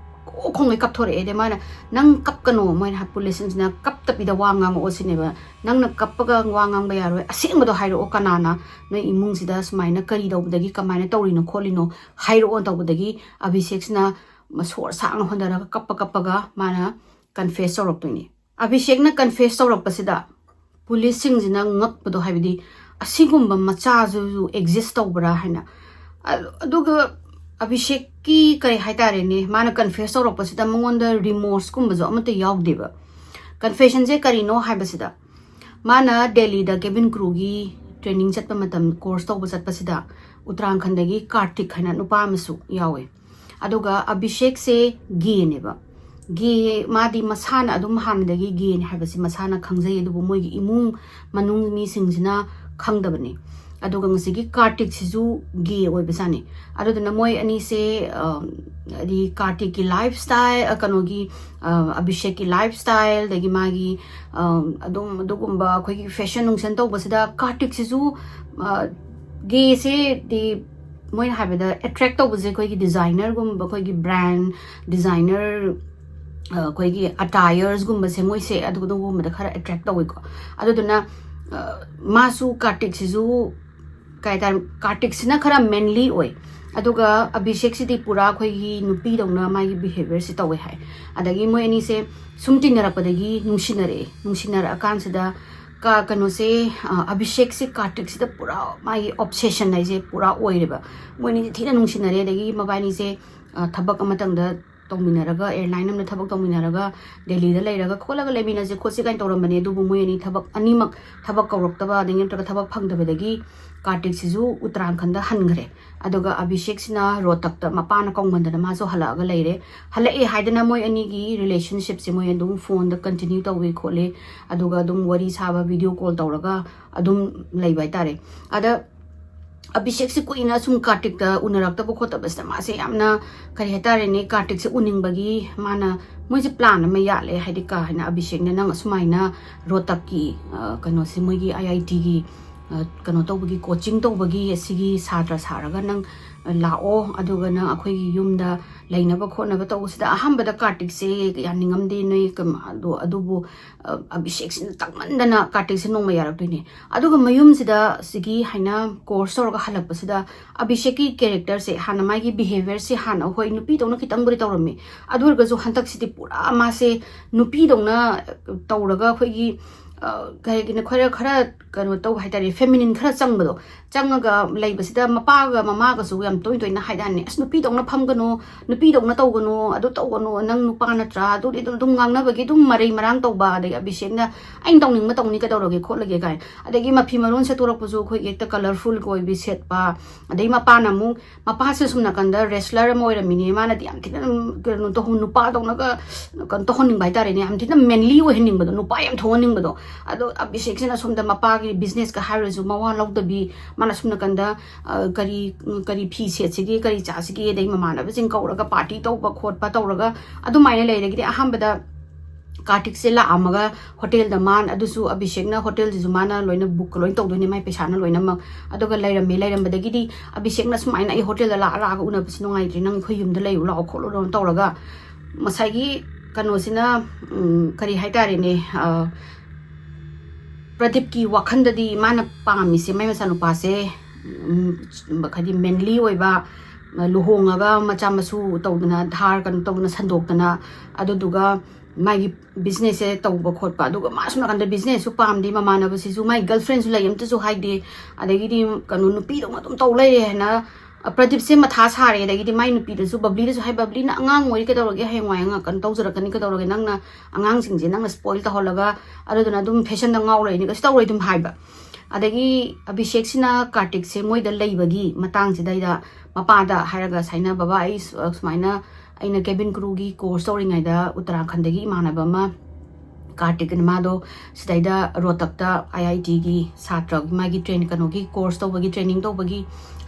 khong kap thore ede mana nang kap kano moina police na kap tapida wanga mo osineba nang na kappaga wanga ba yaro asing do hairo kanana noi imung sida smaina kari dawdagi kamaina tawrino kholino hairo on tawdagi Abhishek na masor sang hondara kappaga mana confess tawroktoini Abhishek na confess tawrokpasida police sing jina ngakpado haibidi asigumba macha ju exist tawbra haina aduga Abhishek ki kai haitare ne mana confess tawrokpasida mongonda remorse kumba jo amata yawdeba confession je kari no haibasida mana Delhi da cabin crew gi training chatpa matam course tawba chatpasida Uttarakhand gi Kartik haina nupa masu yawe aduga Abhishek se gi neba gi madi masana adum hamdagi gi ne haibasi masana khangjai adubu moi gi imung manung mi singjina khangdabani aduga ngasigi Kartik sizu gi oi besani adudana moi ani se di Kartik ki lifestyle kanogi Abhishek ki lifestyle dagi magi adum dugumba khoi ki fashion nungsan tawbasida Kartik sizu gi se di moi habida attract tawbase khoi ki designer gumba khoi ki brand designer ꯑꯩꯈꯣꯏꯒꯤ ꯑꯇꯥꯌꯔꯁꯒꯨꯝꯕꯁꯦ ꯃꯣꯏꯁꯦ ꯑꯗꯨꯒꯨꯝꯕꯗ ꯈꯔ attract ꯇꯧꯋꯤꯀꯣ ꯑꯗꯨꯗꯨꯅ ꯃꯥꯁꯨ ꯀꯥꯔꯇꯤꯛꯁꯤꯁꯨ ꯀꯩ ꯍꯥꯏꯇꯥꯔꯦ ꯀꯥꯔꯇꯤꯛꯁꯤꯅ ꯈꯔ mainly ꯑꯣꯏ ꯑꯗꯨꯒ ꯑꯕꯤꯁꯦꯛꯁꯤꯗꯤ ꯄꯨꯔꯥ ꯑꯩꯈꯣꯏꯒꯤ ꯅꯨꯄꯤꯗꯧꯅ ꯃꯥꯒꯤ ꯕꯤꯍꯦꯕꯤꯌꯔꯁꯤ ꯇꯧꯋꯦ ꯍꯥꯏ ꯑꯗꯒꯤ ꯃꯣꯏ ꯑꯅꯤꯁꯦ ꯁꯨꯝ ꯇꯤꯟꯅꯔꯛꯄꯗꯒꯤ ꯅꯨꯡꯁꯤꯅꯔꯛꯑꯀꯥꯟꯁꯤꯗ ꯀꯩꯅꯣꯁꯦ ꯑꯕꯤꯁꯦꯛꯁꯦ ꯀꯥꯔꯇꯤꯛꯁꯤꯗ ꯄꯨꯔꯥ ꯃꯥꯒꯤ ꯑꯣꯕꯁꯦꯁꯟ ꯍꯥꯏꯁꯦ ꯄꯨꯔꯥ ꯑꯣꯏꯔꯦꯕ ꯃꯣꯏ ꯑꯅꯤꯁꯦ ꯊꯤꯅ ꯅꯨꯡꯁꯤꯅꯔꯦ ꯑꯗꯒꯤ ꯃꯕꯥꯅꯤꯁꯦ ꯊꯕꯛ ꯑꯃꯇꯪꯗ ꯇꯧꯃꯤꯟꯅꯔꯒ ꯑꯦꯌꯔꯂꯥꯏꯟ ꯑꯃꯗ ꯊꯕꯛ ꯇꯧꯃꯤꯟꯅꯔꯒ ꯗꯦꯜꯂꯤꯗ ꯂꯩꯔꯒ ꯈꯣꯠꯂꯒ ꯂꯩꯃꯤꯟꯅꯁꯦ ꯈꯣꯠꯁꯦ ꯀꯥꯏꯅ ꯇꯧꯔꯝꯕꯅꯦ ꯑꯗꯨꯕꯨ ꯃꯣꯏ ꯑꯅꯤ ꯑꯅꯤꯃꯛ ꯊꯕꯛ ꯀꯧꯔꯛꯇꯕ ꯑꯗꯒꯤ ꯅꯠꯇ꯭ꯔꯒ ꯊꯕꯛ ꯐꯪꯗꯕꯗꯒꯤ ꯀꯥꯔꯇꯤꯛꯁꯤꯁꯨ ꯎꯠꯇꯔꯥꯈꯟꯗ ꯍꯟꯈ꯭ꯔꯦ ꯑꯗꯨꯒ ꯑꯕꯤꯁꯦꯛꯁꯤꯅ ꯔꯣꯍꯇꯛꯇ ꯃꯄꯥꯅ ꯀꯧꯃꯟꯗꯅ ꯃꯥꯁꯨ ꯍꯜꯂꯛꯑꯒ ꯂꯩꯔꯦ ꯍꯜꯂꯛꯑꯦ ꯍꯥꯏꯗꯅ ꯃꯣꯏ ꯑꯅꯤꯒꯤ ꯔꯤꯂꯦꯁꯟꯁꯤꯞꯁꯦ ꯃꯣꯏ ꯑꯗꯨꯝ ꯐꯣꯟꯗ ꯀꯟꯇꯤꯅ꯭ꯌꯨ ꯇꯧꯋꯦ ꯈꯣꯠꯂꯦ ꯑꯗꯨꯒ ꯑꯗꯨꯝ ꯋꯥꯔꯤ ꯁꯥꯕ ꯚꯤꯗꯤꯑꯣ ꯀꯣꯜ ꯇꯧꯔꯒ ꯑꯗꯨꯝ ꯂꯩꯕ ꯍꯥꯏꯇꯥꯔꯦ ꯑꯗ ꯑꯕꯤꯁꯦꯛꯁꯤ ꯀꯨꯏꯅ ꯁꯨꯝ ꯀꯥꯔꯇꯤꯛꯇ ꯎꯅꯔꯛꯇꯕ ꯈꯣꯠꯇꯕꯁꯤꯗ ꯃꯥꯁꯦ ꯌꯥꯝꯅ ꯀꯔꯤ ꯍꯥꯏꯇꯥꯔꯦꯅꯦ ꯀꯥꯔꯇꯤꯛꯁꯦ ꯎꯅꯤꯡꯕꯒꯤ ꯃꯥꯅ ꯃꯣꯏꯁꯦ ꯄ꯭ꯂꯥꯟ ꯑꯃ ꯌꯥꯠꯂꯦ ꯍꯥꯏꯗꯤ ꯍꯥꯏꯅ ꯑꯕꯤꯁꯦꯛꯅ ꯅꯪ ꯑꯁꯨꯃꯥꯏꯅ ꯔꯣꯍꯇꯛꯀꯤ ꯀꯩꯅꯣꯁꯦ ꯃꯣꯏꯒꯤ IITꯒꯤ ꯀꯩꯅꯣ ꯇꯧꯕꯒꯤ ꯀꯣꯆꯤꯡ ꯇꯧꯕꯒꯤ ꯑꯁꯤꯒꯤ ꯁꯥꯇ꯭ꯔ ꯁꯥꯔꯒ ꯅꯪ ꯂꯥꯛꯑꯣ ꯑꯗꯨꯒ ꯅꯪ ꯑꯩꯈꯣꯏꯒꯤ ꯌꯨꯝꯗ ꯂꯩꯅꯕ ꯈꯣꯠꯅꯕ ꯇꯧꯕꯁꯤda ꯑꯍꯥꯟꯕꯗ ꯀꯥꯔꯇꯤꯛꯁꯦ ꯌꯥꯅꯤꯡꯉꯝꯗꯦ ꯅꯣꯏ ꯑꯗꯨꯕꯨ ꯑꯕꯤꯁꯦꯛꯁꯤꯅ ꯇꯛꯃꯟꯗꯅ ꯀꯥꯔꯇꯤꯛꯁꯦ ꯅꯣꯡꯃ ꯌꯥꯔꯛꯇꯣꯏꯅꯦ ꯑꯗꯨꯒ ꯃꯌꯨꯝꯁꯤꯗ ꯁꯤꯒꯤ ꯍꯥꯏꯅ ꯀꯣꯔꯁ ꯇꯧꯔꯒ ꯍꯜꯂꯛꯄꯁꯤꯗ ꯑꯕꯤꯁꯦꯛꯀꯤ ꯀꯦꯔꯦꯛꯇꯔꯁꯦ ꯍꯥꯟꯅ ꯃꯥꯒꯤ ꯕꯤꯍꯦꯕꯤꯌꯔꯁꯦ ꯍꯥꯟꯅ ꯍꯣꯏ ꯅꯨꯄꯤꯗꯧꯅ ꯈꯤꯇꯪꯕꯨꯗꯤ ꯇꯧꯔꯝꯃꯤ ꯑꯗꯨ ꯑꯣꯏꯔꯒꯁꯨ ꯍꯟꯗꯛꯁꯤꯗꯤ ꯄꯨꯔꯥ ꯃꯥꯁꯦ ꯅꯨꯄꯤꯗꯧꯅ ꯇꯧꯔꯒ ꯑꯩꯈꯣꯏꯒꯤ ꯀꯩꯒꯤꯅꯣ ꯈꯔ ꯀꯩꯅꯣ ꯇꯧꯕ ꯍꯥꯏꯇꯥꯔꯦ ꯐꯦꯃꯤꯅꯤꯟ ꯈꯔ ꯆꯪꯕꯗꯣ ꯆꯪꯉꯒ ꯂꯩꯕꯁꯤꯗ ꯃꯄꯥꯒ ꯃꯃꯥꯒꯁꯨ ꯌꯥꯝ ꯇꯣꯏꯅ ꯍꯥꯏꯗꯥꯅꯤ ꯑꯁ ꯅꯨꯄꯤꯗꯧꯅ ꯐꯝꯒꯅꯣ ꯅꯨꯄꯤꯗꯧꯅ ꯇꯧꯒꯅꯣ ꯑꯗꯨ ꯇꯧꯒꯅꯣ ꯅꯪ ꯅꯨꯄꯥ ꯅꯠꯇ꯭ꯔꯥ ꯑꯗꯨꯗꯤ ꯑꯗꯨꯝ ꯉꯥꯡꯅꯕꯒꯤ ꯑꯗꯨꯝ ꯃꯔꯩ ꯃꯔꯥꯡ ꯇꯧꯕ ꯑꯗꯒꯤ ꯑꯕꯤꯁꯦꯛꯅ ꯑꯩꯅ ꯇꯧꯅꯤꯡꯕ ꯇꯧꯅꯤ ꯀꯩꯗꯧꯔꯒꯦ ꯈꯣꯠꯂꯒꯦ ꯀꯥꯏꯅ ꯑꯗꯒꯤ ꯃꯐꯤ ꯃꯔꯣꯟ ꯁꯦꯠꯇꯣꯔꯛꯄꯁꯨ ꯑꯩꯈꯣꯏꯒꯤ ꯍꯦꯛꯇ ꯀꯂꯔꯐꯨꯜꯒ ꯑꯣꯏꯕꯤ ꯁꯦꯠꯄ ꯑꯗꯒꯤ ꯃꯄꯥꯅ ꯑꯃꯨꯛ ꯃꯄꯥꯁꯦ ꯁꯨꯝ ꯅꯥꯀꯟꯗ ꯔꯦꯁꯂꯔ ꯑꯃ ꯑꯣꯏꯔꯝꯃꯤꯅꯦ ꯃꯥꯅꯗꯤ ꯌꯥꯝ ꯊꯤꯅ ꯀꯩꯅꯣ ꯅꯨꯄꯥꯗꯧꯅꯒ ꯀꯩꯅꯣ ꯇꯧꯍꯟꯅꯤꯡꯕ ꯍꯥꯏꯇꯥꯔꯦꯅꯦ ꯌꯥꯝ ꯊꯤꯅ ꯃꯦꯟꯂꯤ ꯑꯣꯏꯍꯟꯅꯤꯡꯕꯗꯣ ꯅꯨꯄꯥ ꯌꯥꯝ ꯊꯣꯛꯍꯟꯅꯤꯡꯕꯗꯣ ꯑꯗꯣ ꯑꯕꯤꯁꯦꯛꯁꯤꯅ ꯁꯣꯝꯗ ꯃꯄꯥꯒꯤ ꯕꯤꯖꯤꯅꯦꯁꯀ ꯍꯥꯏꯔꯁꯨ ꯃꯋꯥ ꯂꯧꯗꯕꯤ ꯃꯥꯅ ꯁꯨꯝ ꯅꯥꯀꯟꯗ ꯀꯔꯤ ꯐꯤ ꯁꯦꯠꯁꯤꯒꯦ ꯀꯔꯤ ꯆꯥꯁꯤꯒꯦ ꯑꯗꯩ ꯃꯃꯥꯟꯅꯕꯁꯤꯡ ꯀꯧꯔꯒ ꯄꯥꯔꯇꯤ ꯇꯧꯕ ꯈꯣꯠꯄ ꯇꯧꯔꯒ ꯑꯗꯨꯃꯥꯏꯅ ꯂꯩꯔꯒꯗꯤ ꯑꯍꯥꯟꯕꯗ ꯀꯥꯔꯇꯤꯛꯁꯦ ꯂꯥꯛꯑꯝꯃꯒ ꯍꯣꯇꯦꯜꯗ ꯑꯗꯨꯁꯨ ꯑꯕꯤꯁꯦꯛꯅ ꯍꯣꯇꯦꯜꯁꯤꯁꯨ ꯃꯥꯅ ꯂꯣꯏꯅ ꯕꯨꯛ ꯂꯣꯏꯅ ꯇꯧꯗꯣꯏꯅꯦ ꯃꯥꯏ ꯄꯩꯁꯥꯅ ꯂꯣꯏꯅꯃꯛ ꯑꯗꯨꯒ ꯂꯩꯔꯝꯕꯗꯒꯤꯗꯤ ꯑꯕꯤꯁꯦꯛꯅ ꯁꯨꯃꯥꯏꯅ ꯑꯩ ꯍꯣꯇꯦꯜꯗ ꯂꯥꯛꯑꯒ ꯎꯅꯕꯁꯤ ꯅꯨꯡꯉꯥꯏꯇ꯭ꯔꯦ ꯅꯪ ꯑꯩꯈꯣꯏ ꯌꯨꯝꯗ ꯂꯩꯔꯨ ꯂꯥꯛꯑꯣ ꯈꯣꯠꯂꯨ ꯇꯧꯔꯒ ꯉꯁꯥꯏꯒꯤ ꯀꯩꯅꯣꯁꯤꯅ ꯀꯔꯤ ꯍꯥꯏꯇꯥꯔꯦꯅꯦ ꯄ꯭ꯔꯗꯤꯞꯀꯤ ꯋꯥꯈꯟꯗꯗꯤ ꯃꯥꯅ ꯄꯥꯝꯃꯤꯁꯦ ꯃꯥꯏ ꯃꯆꯥꯅꯨꯄꯥꯁꯦ ꯍꯥꯏꯗꯤ ꯃꯦꯟꯂꯤ ꯑꯣꯏꯕ ꯂꯨꯍꯣꯡꯉꯒ ꯃꯆꯥ ꯃꯁꯨ ꯇꯧꯗꯅ ꯙꯥꯔ ꯀꯩꯅꯣ ꯇꯧꯗꯅ ꯁꯟꯗꯣꯛꯇꯅ ꯑꯗꯨꯗꯨꯒ ꯃꯥꯒꯤ ꯕꯤꯖꯤꯅꯦꯁꯁꯦ ꯇꯧꯕ ꯈꯣꯠꯄ ꯑꯗꯨꯒ ꯃꯥ ꯁꯨꯝ ꯅꯥꯀꯟꯗ ꯕꯤꯖꯤꯅꯦꯁꯁꯨ ꯄꯥꯝꯗꯦ ꯃꯃꯥꯟꯅꯕꯁꯤꯁꯨ ꯃꯥꯒꯤ ꯒꯔꯜꯐ꯭ꯔꯦꯟꯁꯨ ꯂꯩ ꯑꯝꯇꯁꯨ ꯍꯥꯏꯗꯦ ꯑꯗꯒꯤꯗꯤ ꯀꯩꯅꯣ ꯅꯨꯄꯤꯗꯧꯅ ꯑꯗꯨꯝ ꯇꯧ ꯂꯩꯔꯦ ꯍꯥꯏꯅ ꯄ꯭ꯔꯗꯤꯞꯁꯦ ꯃꯊꯥ ꯁꯥꯔꯦ ꯑꯗꯒꯤꯗꯤ ꯃꯥꯏ ꯅꯨꯄꯤꯗꯁꯨ ꯕꯕ꯭ꯂꯤꯗꯁꯨ ꯍꯥꯏ ꯕꯕ꯭ꯂꯤꯅ ꯑꯉꯥꯡ ꯑꯣꯏꯔꯤ ꯀꯩꯗꯧꯔꯒꯦ ꯍꯌꯦꯡꯋꯥꯏ ꯀꯩꯅꯣ ꯇꯧꯖꯔꯛꯀꯅꯤ ꯀꯩꯗꯧꯔꯒꯦ ꯅꯪꯅ ꯑꯉꯥꯡꯁꯤꯡꯁꯦ ꯅꯪꯅ ꯁ꯭ꯄꯣꯏꯜ ꯇꯧꯍꯜꯂꯒ ꯑꯗꯨꯗꯨꯅ ꯑꯗꯨꯝ ꯐꯦꯁꯟꯗ ꯉꯥꯎꯔꯛꯏꯅꯤ ꯀꯩꯁꯨ ꯇꯧꯔꯣꯏ ꯑꯗꯨꯝ ꯍꯥꯏꯕ ꯑꯗꯒꯤ ꯑꯕꯤꯁꯦꯛꯁꯤꯅ ꯀꯥꯔꯇꯤꯛꯁꯦ ꯃꯣꯏꯗ ꯂꯩꯕꯒꯤ ꯃꯇꯥꯡꯁꯤꯗꯩꯗ ꯃꯄꯥꯗ ꯍꯥꯏꯔꯒ ꯁꯥꯏꯅ ꯕꯕꯥ ꯑꯩ ꯁꯨꯃꯥꯏꯅ ꯑꯩꯅ ꯀꯦꯕꯤꯟ ꯀ꯭ꯔꯨꯒꯤ ꯀꯣꯔꯁ ꯇꯧꯔꯤꯉꯩꯗ ꯎꯠꯇꯔꯥꯈꯟꯗꯒꯤ ꯏꯃꯥꯟꯅꯕ ꯑꯃ ꯀꯥꯔꯇꯤꯛꯅ ꯃꯥꯗो ꯁꯤꯗꯩꯗ ꯔꯣꯍꯇꯛꯇ IITꯒꯤ ꯁꯥꯇ꯭ꯔ ꯃꯥꯒꯤ ꯀꯩꯅꯣꯒꯤ ꯀꯣꯔꯁ ꯇꯧꯕꯒꯤ ꯇ꯭ꯔꯦꯅꯤꯡ ꯇꯧꯕꯒꯤ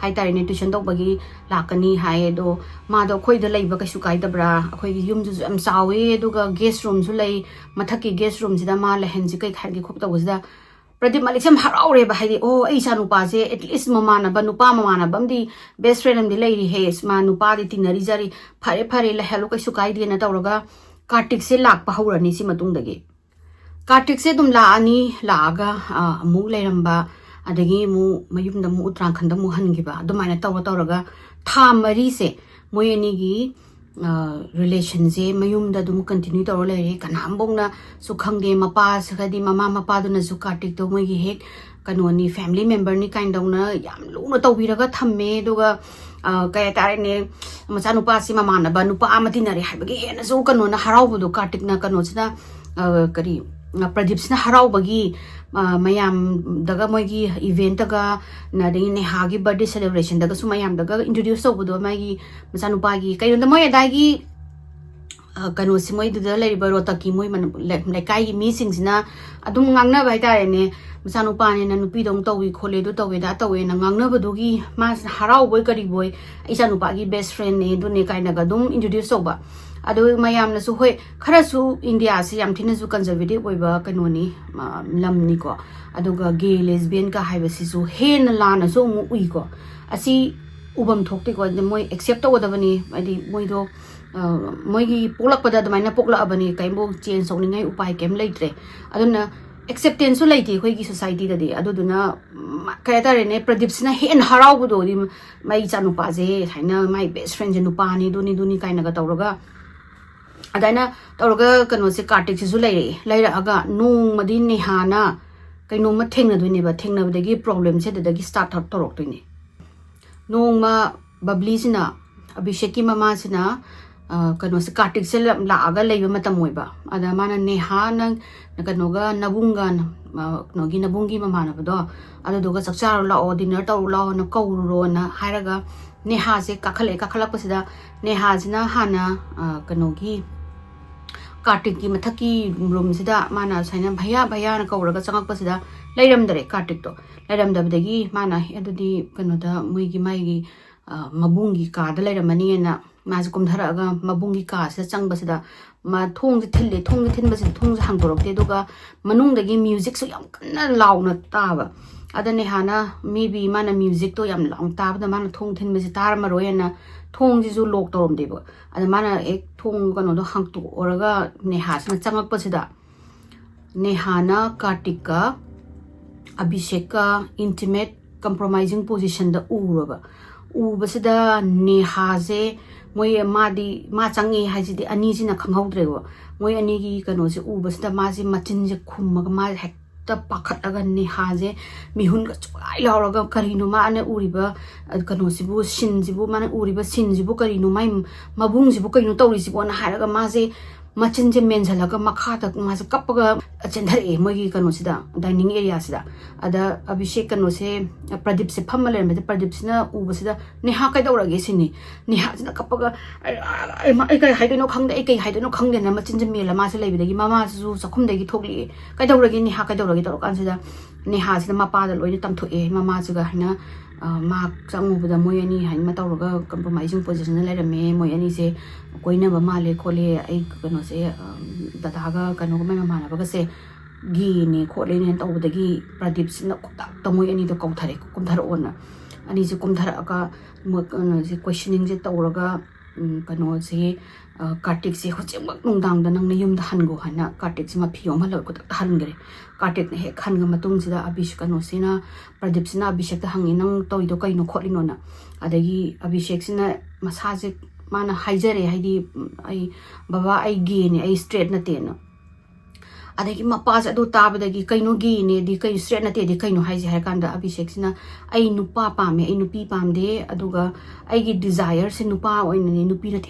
ꯍꯥꯏꯇꯥꯔꯦꯅꯦ ꯇ꯭ꯌꯨꯁꯟ ꯇꯧꯕꯒꯤ ꯂꯥꯛꯀꯅꯤ ꯍꯥꯏ ꯑꯗꯣ ꯃꯥꯗꯣ ꯑꯩꯈꯣꯏꯗ ꯂꯩꯕ ꯀꯩꯁꯨ ꯀꯥꯏꯗꯕ꯭ꯔꯥ ꯑꯩꯈꯣꯏꯒꯤ ꯌꯨꯝꯗꯨꯁꯨ ꯌꯥꯝ ꯆꯥꯎꯋꯦ ꯑꯗꯨꯒ ꯒꯦꯁ ꯔꯨꯝꯁꯨ ꯂꯩ ꯃꯊꯛꯀꯤ ꯒꯦꯁ ꯔꯨꯝꯁꯤꯗ ꯃꯥ ꯂꯩꯍꯟꯁꯤ ꯀꯩ ꯍꯥꯏꯒꯦ ꯈꯣꯠꯄ ꯇꯧꯕꯁꯤꯗ ꯄ꯭ꯔꯗꯤꯞ ꯃꯥꯂꯤꯛꯁꯦ ꯌꯥꯝ ꯍꯔꯥꯎꯔꯦꯕ ꯍꯥꯏꯗꯤ ꯑꯣ ꯑꯩ ꯏꯆꯥ ꯅꯨꯄꯥꯁꯦ ꯑꯦꯠꯂꯤꯁ ꯅꯨꯄꯥ ꯃꯃꯥꯟꯅꯕ ꯑꯃꯗꯤ ꯕꯦꯁ ꯐ꯭ꯔꯦꯟ ꯑꯃꯗꯤ ꯂꯩꯔꯤꯍꯦ ꯃꯥ ꯅꯨꯄꯥꯗꯤ ꯇꯤꯟꯅꯔꯤꯖꯔꯤ ꯐꯔꯦ ꯂꯩꯍꯜꯂꯨ ꯀꯩꯁꯨ ꯀꯥꯏꯗꯦꯅ ꯇꯧꯔꯒ ꯀꯥꯔꯇꯤꯛꯁꯦ ꯂꯥꯛꯄ ꯍꯧꯔꯅꯤ ꯁꯤ ꯃꯇꯨꯡꯗꯒꯤ ꯀꯥꯔꯇꯤꯛꯁꯦ ꯑꯗꯨꯝ ꯂꯥꯛꯑꯅꯤ ꯂꯥꯛꯑꯒ ꯑꯃꯨꯛ ꯂꯩꯔꯝꯕ ꯑꯗꯒꯤ ꯑꯃꯨꯛ ꯃꯌꯨꯝꯗ ꯑꯃꯨꯛ ꯎꯠꯇꯔꯥꯈꯟꯗ ꯑꯃꯨꯛ ꯍꯟꯈꯤꯕ ꯑꯗꯨꯃꯥꯏꯅ ꯇꯧꯔꯒ ꯊꯥ 4ꯁꯦ ꯃꯣꯏ ꯑꯅꯤꯒꯤ ꯔꯤꯂꯦꯁꯟꯁꯦ ꯃꯌꯨꯝꯗ ꯑꯗꯨꯝ ꯀꯟꯇꯤꯅ꯭ꯌꯨ ꯇꯧꯔ ꯂꯩꯔꯦ ꯀꯅꯥꯝꯕꯧꯅꯁꯨ ꯈꯪꯗꯦ ꯍꯥꯏꯗꯤ ꯃꯃꯥ ꯃꯄꯥꯗꯨꯅꯁꯨ ꯀꯥꯔꯇꯤꯛꯇꯣ ꯃꯣꯏꯒꯤ ꯍꯦꯛ ꯀꯩꯅꯣꯅꯤ ꯐꯦꯃꯤꯂꯤ ꯃꯦꯝꯕꯔꯅꯤ ꯀꯥꯏꯅꯗꯧꯅ ꯌꯥꯝ ꯂꯨꯅ ꯇꯧꯕꯤꯔꯒ ꯊꯝꯃꯦ ꯑꯗꯨꯒ ꯀꯩ ꯍꯥꯏꯇꯥꯔꯦꯅꯦ ꯃꯆꯥꯅꯨꯄꯥꯁꯤ ꯃꯃꯥꯟꯅꯕ ꯅꯨꯄꯥ ꯑꯃ ꯇꯤꯟꯅꯔꯦ ꯍꯥꯏꯕꯒꯤ ꯍꯦꯟꯅꯁꯨ ꯀꯩꯅꯣꯅ ꯍꯔꯥꯎꯕꯗꯣ ꯀꯥꯔꯇꯤꯛꯅ ꯀꯩꯅꯣꯁꯤꯅ ꯀꯔꯤ ꯄ꯭ꯔꯗꯤꯞꯁꯤꯅ ꯍꯔꯥꯎꯕꯒꯤ ꯃꯌꯥꯝꯗꯒ ꯃꯣꯏꯒꯤ ꯏꯚꯦꯟꯇꯒ ꯑꯗꯒꯤ ꯅꯦꯍꯥꯒꯤ ꯕꯔꯊꯗꯦ ꯁꯦꯂꯦꯕ꯭ꯔꯦꯁꯟꯗꯒꯁꯨ ꯃꯌꯥꯝꯗꯒ ꯏꯟꯇ꯭ꯔꯣꯗ꯭ꯌꯨꯁ ꯇꯧꯕꯗꯣ ꯃꯥꯒꯤ ꯃꯆꯥꯅꯨꯄꯥꯒꯤ ꯀꯩꯅꯣꯗ ꯃꯣꯏ ꯑꯗꯥꯏꯒꯤ ꯀꯩꯅꯣꯁꯤ ꯃꯣꯏꯗꯨꯗ ꯂꯩꯔꯤꯕ ꯔꯣꯍꯇꯛꯀꯤ ꯃꯣꯏ ꯂꯩꯀꯥꯏꯒꯤ ꯃꯤꯁꯤꯡꯁꯤꯅ ꯑꯗꯨꯝ ꯉꯥꯡꯅꯕ ꯍꯥꯏꯇꯥꯔꯦꯅꯦ ꯃꯆꯥꯅꯨꯄꯥꯅꯦꯅ ꯅꯨꯄꯤꯗꯧꯅ ꯇꯧꯋꯤ ꯈꯣꯠꯂꯦ ꯑꯗꯨ ꯇꯧꯋꯦ ꯑꯗꯥ ꯇꯧꯋꯦꯅ ꯉꯥꯡꯅꯕꯗꯨꯒꯤ ꯃꯥꯁꯤꯅ ꯍꯔꯥꯎꯕꯣꯏ ꯀꯔꯤꯕꯣꯏ ꯏꯆꯥꯅꯨꯄꯥꯒꯤ ꯕꯦꯁ ꯐ꯭ꯔꯦꯟꯅꯦ ꯑꯗꯨꯅꯦ ꯀꯥꯏꯅꯒ ꯑꯗꯨꯝ ꯏꯟꯇ꯭ꯔꯣꯗ꯭ꯌꯨꯁ ꯇꯧꯕ ꯑꯗꯨ ꯃꯌꯥꯝꯅꯁꯨ ꯍꯣꯏ ꯈꯔꯁꯨ ꯏꯟꯗꯤꯌꯥꯁꯤ ꯌꯥꯝ ꯊꯤꯅꯁꯨ ꯀꯟꯖꯔቬꯇꯤꯚ ꯑꯣꯏꯕ ꯀꯩꯅꯣꯅꯤ ꯂꯝꯅꯤꯀꯣ ꯑꯗꯨꯒ ꯒꯦ ꯂꯦꯁꯕꯤꯌꯟꯒ ꯍꯥꯏꯕꯁꯤꯁꯨ ꯍꯦꯟꯅ ꯂꯥꯟꯅꯁꯨ ꯑꯃꯨꯛ ꯎꯏꯀꯣ ꯑꯁꯤ ꯎꯐꯝ ꯊꯣꯛꯇꯦꯀꯣ ꯃꯣꯏ ꯑꯦꯛꯁꯦꯞ ꯇꯧꯒꯗꯕꯅꯤ ꯍꯥꯏꯗꯤ ꯃꯣꯏꯗꯣ moigi polak pada damaina pokla abani kaimbo change sawningai upai kem leitre aduna acceptance so leiti khoi gi society da de aduduna kaya tare ne Pradip sina hen harau budo di mai chanu pa je haina my best friend je nu pa ni duni kaina ga tawraga adaina tawraga kano se Kartik se su leira aga nung madi ne hana kaino ma thengna duni ba thengna badagi problem se dadagi start up torok tuini nung ma babli sina Abhishek ki mama sina kano se Kartik se la aga leiba matam moiba ada mana neha nang kanoga nabunga nogi nabungi mama na bado ada doga sakchar la o dinner taw la na kawro na hairaga neha se kakhalak pasida neha sina hana kanogi Kartik ki mathaki room sida mana saina bhaya na kawraga changak pasida leiram dare Kartik to leiram dabdagi mana adudi kanoda muigi maigi mabungi ka da leiramani na ma kum dharaga mabungi ka sa changbasida ma thong thille thong thinbasi thong hangdorokte doga manung dagi music so yam kanna launa taba adane hana maybe mana music to yam long taba da mana thong thinbasi tar maroyana thong ji ju lok torom debo ada mana ek thong kano do hangtu oraga neha sna changak pasida nehana Kartika Abhishek ka intimate compromising position da uroba ubasida neha je moi ma changi haji ani jina khanghautre go moi ani gi kano se ubasida ma ji machin je khumma ma hekta pakhat aga neha je mihun ga chai lauraga karino ma ane uriba kano sibu shin jibu mana uriba sin jibu karino mai mabung jibu kaino tawri jibu na haraga ma je machin je menjalaga makha ta ma se kapaga chendare mogi kano sida dining area sida ada Abhishek kano se Pradip se phamale me Pradip sina ubasida neha kai daurage sini neha sina kapaga ai kai haideno khangde ai kai haideno khangde na machin je mela ma se leibidagi mama su sakhumdagi thokli kai daurage neha kai daurage torokan sida neha sida mapa da loini tamthoe mama suga hina ma changubada moyani hain ma tawraga compromising position la rame moyani se koina ba male khole ai kano se dadaga kano ma mama na ba se gi ne khole ne tawdagi Pradip sina ta moyani to kauthare kumthara ona ani se kumthara ka mo se questioning je tawraga kano se Kartik se hochemak nungdang da nang ne yum da hango hana Kartik se ma phiyom halo ko ta hangre Kartik ne he khanga matung sida Abhishek kano sina Pradip sina Abhishek ta hangi nang toy do kaino kholino na adagi Abhishek sina masaje mana haijare haidi ai baba ai ge ne ai straight na te na adagi mapa sa do tabadagi kaino ge ne di kai straight na te di kaino haije har kanda Abhishek sina ai nupa pame ai nupi pamde aduga ai gi desire se nupa oina ne nupi na te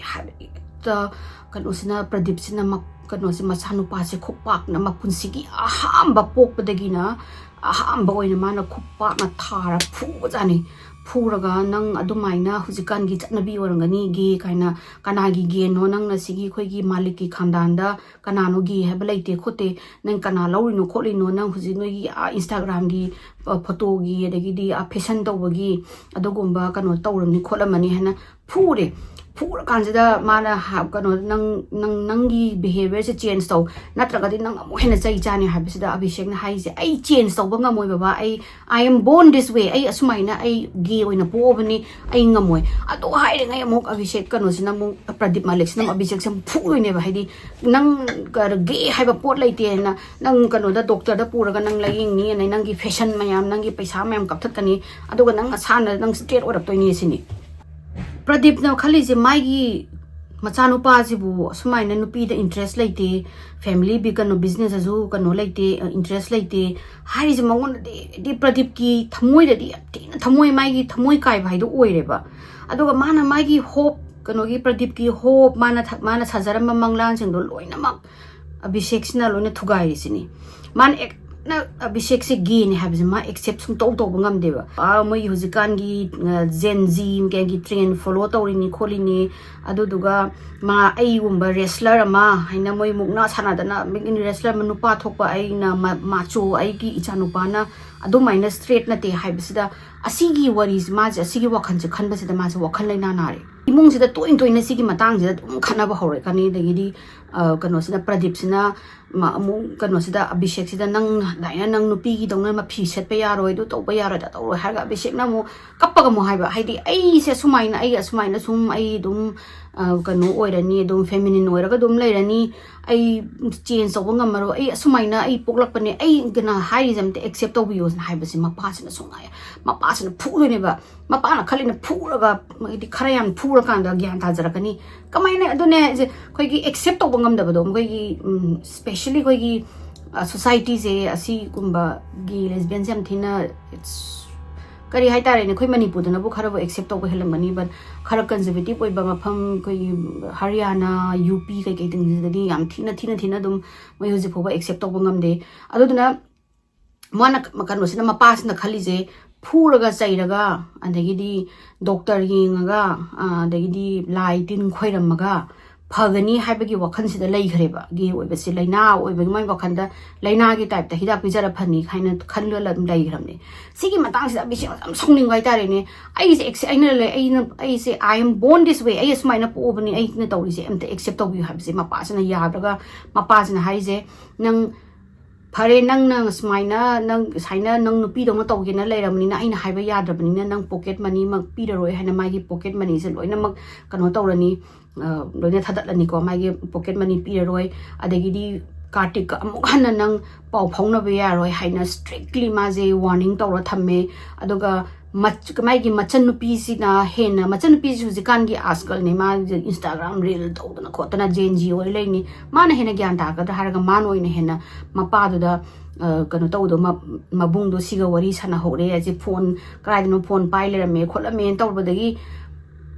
ta kano sina Pradip sina kano si masanu pa se khopak na mapunsigi ahamba pokpadagi na ahamba oina mana khopak na thara phujani phuraga nang adumaina hujikan gi chatnabi orangani gi kaina kanagi ge no nang na sigi khoi gi malik ki khandan da kanano gi heblaite khote nang kana lauri no kholi no nang huji no gi Instagram gi photo gi adagi di fashion tawagi adugumba kano tawramni kholamani hana phure pura kanjida mana ha kano nangi behavior se change taw natraga di nang amo hena chai chani habisida Abhishek na haise ai change taw banga moi baba I am born this way ai asmaina ai ge oina pobani ai ngamoi ado haire ngai amok Abhishek kano sina mu Pradip Malik sina Abhishek sam phuine ba haidi nang ge haiba pot laite na nang kano da doctor da puraga nang laying ni nai nangi fashion mayam nangi paisa mayam kapthat kani aduga nang asana nang straight orap toini sini Pradip na khali je maigi machanu pa jibu sumaina nupi da interest laite family bi kano business azu kano laite interest laite hari je mangon di Pradip ki thamoi da di thamoi maigi thamoi kai bhai do oireba aduga mana maigi hope kano gi Pradip ki hope mana sajaram manglan sing do loina mak Abhishek sina loina thugai sini man na Abhishek se gi ni habis ma accept sum to bangam deba moi hujikan gi Gen Z gi trend follow tawri ni kholi ni adu duga ma ai umba wrestler ma haina moi mukna sana dana migin wrestler manu pa thokpa ai na macho ai gi icha nu pa na ꯑꯗꯨꯃꯥꯏꯅ straight ꯅꯠꯇꯦ ꯍꯥꯏꯕꯁꯤꯗ ꯑꯁꯤꯒꯤ ꯋꯥꯔꯤꯁꯤ ꯃꯥꯁꯦ ꯑꯁꯤꯒꯤ ꯋꯥꯈꯜꯁꯦ ꯈꯟꯕꯁꯤꯗ ꯃꯥꯁꯦ ꯋꯥꯈꯜ ꯂꯩꯅꯥ ꯅꯥꯔꯦ ꯏꯃꯨꯡꯁꯤꯗ ꯇꯣꯏꯅ ꯁꯤꯒꯤ ꯃꯇꯥꯡꯁꯤꯗ ꯑꯗꯨꯝ ꯈꯟꯅꯕ ꯍꯧꯔꯛꯀꯅꯤ ꯑꯗꯒꯤꯗꯤ ꯀꯩꯅꯣꯁꯤꯗ ꯄ꯭ꯔꯗꯤꯞꯁꯤꯅ ꯑꯃꯨꯛ ꯀꯩꯅꯣꯁꯤꯗ ꯑꯕꯤꯁꯦꯛꯁꯤꯗ ꯅꯪ ꯑꯗꯨꯃꯥꯏꯅ ꯅꯪ ꯅꯨꯄꯤꯒꯤꯗꯧꯅ ꯃꯐꯤ ꯁꯦꯠꯄ ꯌꯥꯔꯣꯏ ꯑꯗꯨ ꯇꯧꯕ ꯌꯥꯔꯣꯏ ꯑꯗ ꯇꯧꯔꯣꯏ ꯍꯥꯏꯔꯒ ꯑꯕꯤꯁꯦꯛꯅ ꯑꯃꯨꯛ ꯀꯞꯄꯒ ꯑꯃꯨꯛ ꯍꯥꯏꯕ ꯍꯥꯏꯗꯤ ꯑꯩꯁꯦ ꯑꯁꯨꯃꯥꯏꯅ ꯁꯨꯝ ꯑꯩ ꯑꯗꯨꯝ ꯀꯩꯅꯣ ꯑꯣꯏꯔꯅꯤ ꯑꯗꯨꯝ ꯐꯦꯃꯤꯅꯤꯟ ꯑꯣꯏꯔꯒ ꯑꯗꯨꯝ ꯂꯩꯔꯅꯤ ꯑꯩ ꯆꯦꯟꯖ ꯇꯧꯕ ꯉꯝꯃꯔꯣꯏ ꯑꯩ ꯑꯁꯨꯃꯥꯏꯅ ꯑꯩ ꯄꯣꯛꯂꯛꯄꯅꯦ ꯑꯩꯒꯅ ꯍꯥꯏꯔꯤꯁꯦ ꯑꯝꯇ ꯑꯦꯛꯁꯦꯞ ꯇꯧꯕꯤꯌꯣꯅ ꯍꯥꯏꯕꯁꯦ ꯃꯄꯥꯁꯤꯅ ꯁꯨꯡꯉꯥꯏ ꯃꯄꯥꯁꯤꯅ ꯐꯨꯗꯣꯏꯅꯦꯕ ꯃꯄꯥꯅ ꯈꯜꯂꯤꯅ ꯐꯨꯔꯒ ꯍꯥꯏꯗꯤ ꯈꯔ ꯌꯥꯝ ꯐꯨꯔꯀꯥꯟꯗ ꯒ꯭ꯌꯥꯟ ꯇꯥꯖꯔꯛꯀꯅꯤ ꯀꯃꯥꯏꯅ ꯑꯗꯨꯅꯦ ꯑꯩꯈꯣꯏꯒꯤ ꯑꯦꯛꯁꯦꯞ ꯇꯧꯕ ꯉꯝꯗꯕꯗꯣ ꯑꯩꯈꯣꯏꯒꯤ ꯁ꯭ꯄꯦꯁꯤꯌꯦꯜꯂꯤ ꯑꯩꯈꯣꯏꯒꯤ ꯁꯣꯁꯥꯏꯇꯤꯁꯦ ꯑꯁꯤꯒꯨꯝꯕꯒꯤ ꯂꯦꯁꯕꯤꯌꯟꯁꯦ ꯌꯥꯝ ꯊꯤꯅ ꯀꯔꯤ ꯍꯥꯏꯇꯥꯔꯦꯅꯦ ꯑꯩꯈꯣꯏ ꯃꯅꯤꯄꯨꯔꯗꯅꯕꯨ ꯈꯔꯕꯨ ꯑꯦꯛꯁꯦꯞ ꯇꯧꯕ ꯍꯦꯜꯂꯝꯒꯅꯤ ꯕꯠ ꯈꯔ ꯀꯟꯖꯔቬꯇꯤꯕ ꯑꯣꯏꯕ ꯃꯐꯝ ꯑꯩꯈꯣꯏꯒꯤ ꯍꯔꯤꯌꯥꯅꯥ ꯌꯨ ꯄꯤ ꯀꯩꯀꯩꯗꯗꯤ ꯌꯥꯝ ꯊꯤꯅ ꯑꯗꯨꯝ ꯃꯣꯏ ꯍꯧꯖꯤꯛ ꯐꯥꯎꯕ ꯑꯦꯛꯁꯦꯞ ꯇꯧꯕ ꯉꯝꯗꯦ ꯑꯗꯨꯗꯨꯅ ꯃꯥꯅ ꯀꯩꯅꯣꯁꯤꯅ ꯃꯄꯥꯁꯤꯅ ꯈꯜꯂꯤꯁꯦ ꯐꯨꯔꯒ ꯆꯩꯔꯒ ꯑꯗꯒꯤꯗꯤ ꯗꯣꯛꯇꯔ ꯌꯦꯡꯉꯒ ꯑꯗꯒꯤꯗꯤ ꯂꯥꯏ ꯇꯤꯟ ꯈꯣꯏꯔꯝꯃꯒ ꯐꯒꯅꯤ ꯍꯥꯏꯕꯒꯤ ꯋꯥꯈꯜꯁꯤꯗ ꯂꯩꯈ꯭ꯔꯦꯕ ꯒꯦ ꯑꯣꯏꯕꯁꯦ ꯂꯩꯅꯥ ꯑꯣꯏꯕꯒꯤ ꯃꯣꯏ ꯋꯥꯈꯜꯗ ꯂꯩꯅꯥꯒꯤ ꯇꯥꯏꯞꯇ ꯍꯤꯗꯥꯛ ꯄꯤꯖꯔ ꯐꯅꯤ ꯍꯥꯏꯅ ꯈꯜꯂꯒ ꯑꯗꯨꯝ ꯂꯩꯈ꯭ꯔꯕꯅꯦ ꯁꯤꯒꯤ ꯃꯇꯥꯡꯁꯤꯗ ꯑꯕꯤꯁꯦꯛ ꯌꯥꯝ ꯁꯥꯎꯅꯤꯡꯕ ꯍꯥꯏꯇꯥꯔꯦꯅꯦ ꯑꯩꯁꯦ ꯑꯩꯁꯦ ꯑꯥꯏ ꯑꯦꯝ ꯕꯣꯔꯟ ꯗꯤꯁ ꯋꯦ ꯑꯩ ꯑꯁꯨꯃꯥꯏꯅ ꯄꯣꯛꯑꯕꯅꯤ ꯑꯩꯅ ꯇꯧꯔꯤꯁꯦ ꯑꯝꯇ ꯑꯦꯛꯁꯦꯞ ꯇꯧꯕꯤꯌꯨ ꯍꯥꯏꯕꯁꯦ ꯃꯄꯥꯁꯤꯅ ꯌꯥꯗ꯭ꯔꯒ ꯃꯄꯥꯁꯤ나 ꯍꯥꯏꯁꯦ ꯅꯪ ꯐꯔꯦ ꯅꯪꯅ ꯁꯨꯃꯥꯏꯅ ꯅꯪ ꯅꯨꯄꯤꯗꯧꯅ ꯇꯧꯒꯦꯅ ꯂꯩꯔꯕꯅꯤꯅ ꯑꯩꯅ ꯍꯥꯏꯕ ꯌꯥꯗ꯭ꯔꯕꯅꯤꯅ ꯅꯪ ꯄꯣꯀꯦꯠ ꯃꯅꯤꯃꯛ ꯄꯤꯔꯔꯣꯏ ꯍꯥꯏꯅ ꯃꯥꯒꯤ ꯄꯣꯀꯦꯠ ꯃꯅꯤꯁꯦ ꯂꯣꯏꯅꯃꯛ ꯀꯩꯅꯣ ꯇꯧꯔꯅꯤ ꯂꯣꯏꯅ ꯊꯥꯗꯠꯂꯅꯤꯀꯣ ꯃꯥꯒꯤ ꯄꯣꯀꯦꯠ ꯃꯅꯤ ꯄꯤꯔꯔꯣꯏ ꯑꯗꯒꯤꯗꯤ ꯀꯥꯔꯇꯤꯛꯀ ꯑꯃꯨꯛ ꯍꯟꯅ ꯅꯪ ꯄꯥꯎ ꯐꯥꯎꯅꯕ ꯌꯥꯔꯣꯏ ꯍꯥꯏꯅ ꯁ꯭ꯇ꯭ꯔꯤꯛꯠꯂꯤ ꯃꯥꯁꯦ ꯋꯥꯔꯅꯤꯡ ꯇꯧꯔ ꯊꯝꯃꯦ ꯑꯗꯨꯒ ꯃꯥꯒꯤ ꯃꯆꯟꯅꯨꯄꯤꯁꯤꯅ ꯍꯦꯟꯅ ꯃꯆꯟꯅꯨꯄꯤꯁꯤ ꯍꯧꯖꯤꯛꯀꯥꯟꯒꯤ ꯑꯥꯁꯀꯜꯅꯦ ꯃꯥꯁꯦ ꯏꯟꯁꯇꯥꯒ꯭ꯔꯥꯝ ꯔꯤꯜ ꯇꯧꯗꯅ ꯈꯣꯠꯇꯅ ꯖꯦꯟꯖꯤ ꯑꯣꯏ ꯂꯩꯅꯤ ꯃꯥꯅ ꯍꯦꯟꯅ ꯒ꯭ꯌꯥꯟ ꯇꯥꯒꯗ꯭ꯔꯥ ꯍꯥꯏꯔꯒ ꯃꯥꯅ ꯑꯣꯏꯅ ꯍꯦꯟꯅ ꯃꯄꯥꯗꯨꯗ ꯀꯩꯅꯣ ꯇꯧꯕꯗꯣ ꯃꯕꯨꯡꯗꯣ ꯁꯤꯒ ꯋꯥꯔꯤ ꯁꯥꯟꯅꯍꯧꯔꯦ ꯍꯥꯏꯁꯦ ꯐꯣꯟ ꯀꯗꯥꯏꯗꯅꯣ ꯐꯣꯟ ꯄꯥꯏ ꯂꯩꯔꯝꯃꯦ ꯈꯣꯠꯂꯝꯃꯦꯅ ꯇꯧꯕꯗꯒꯤ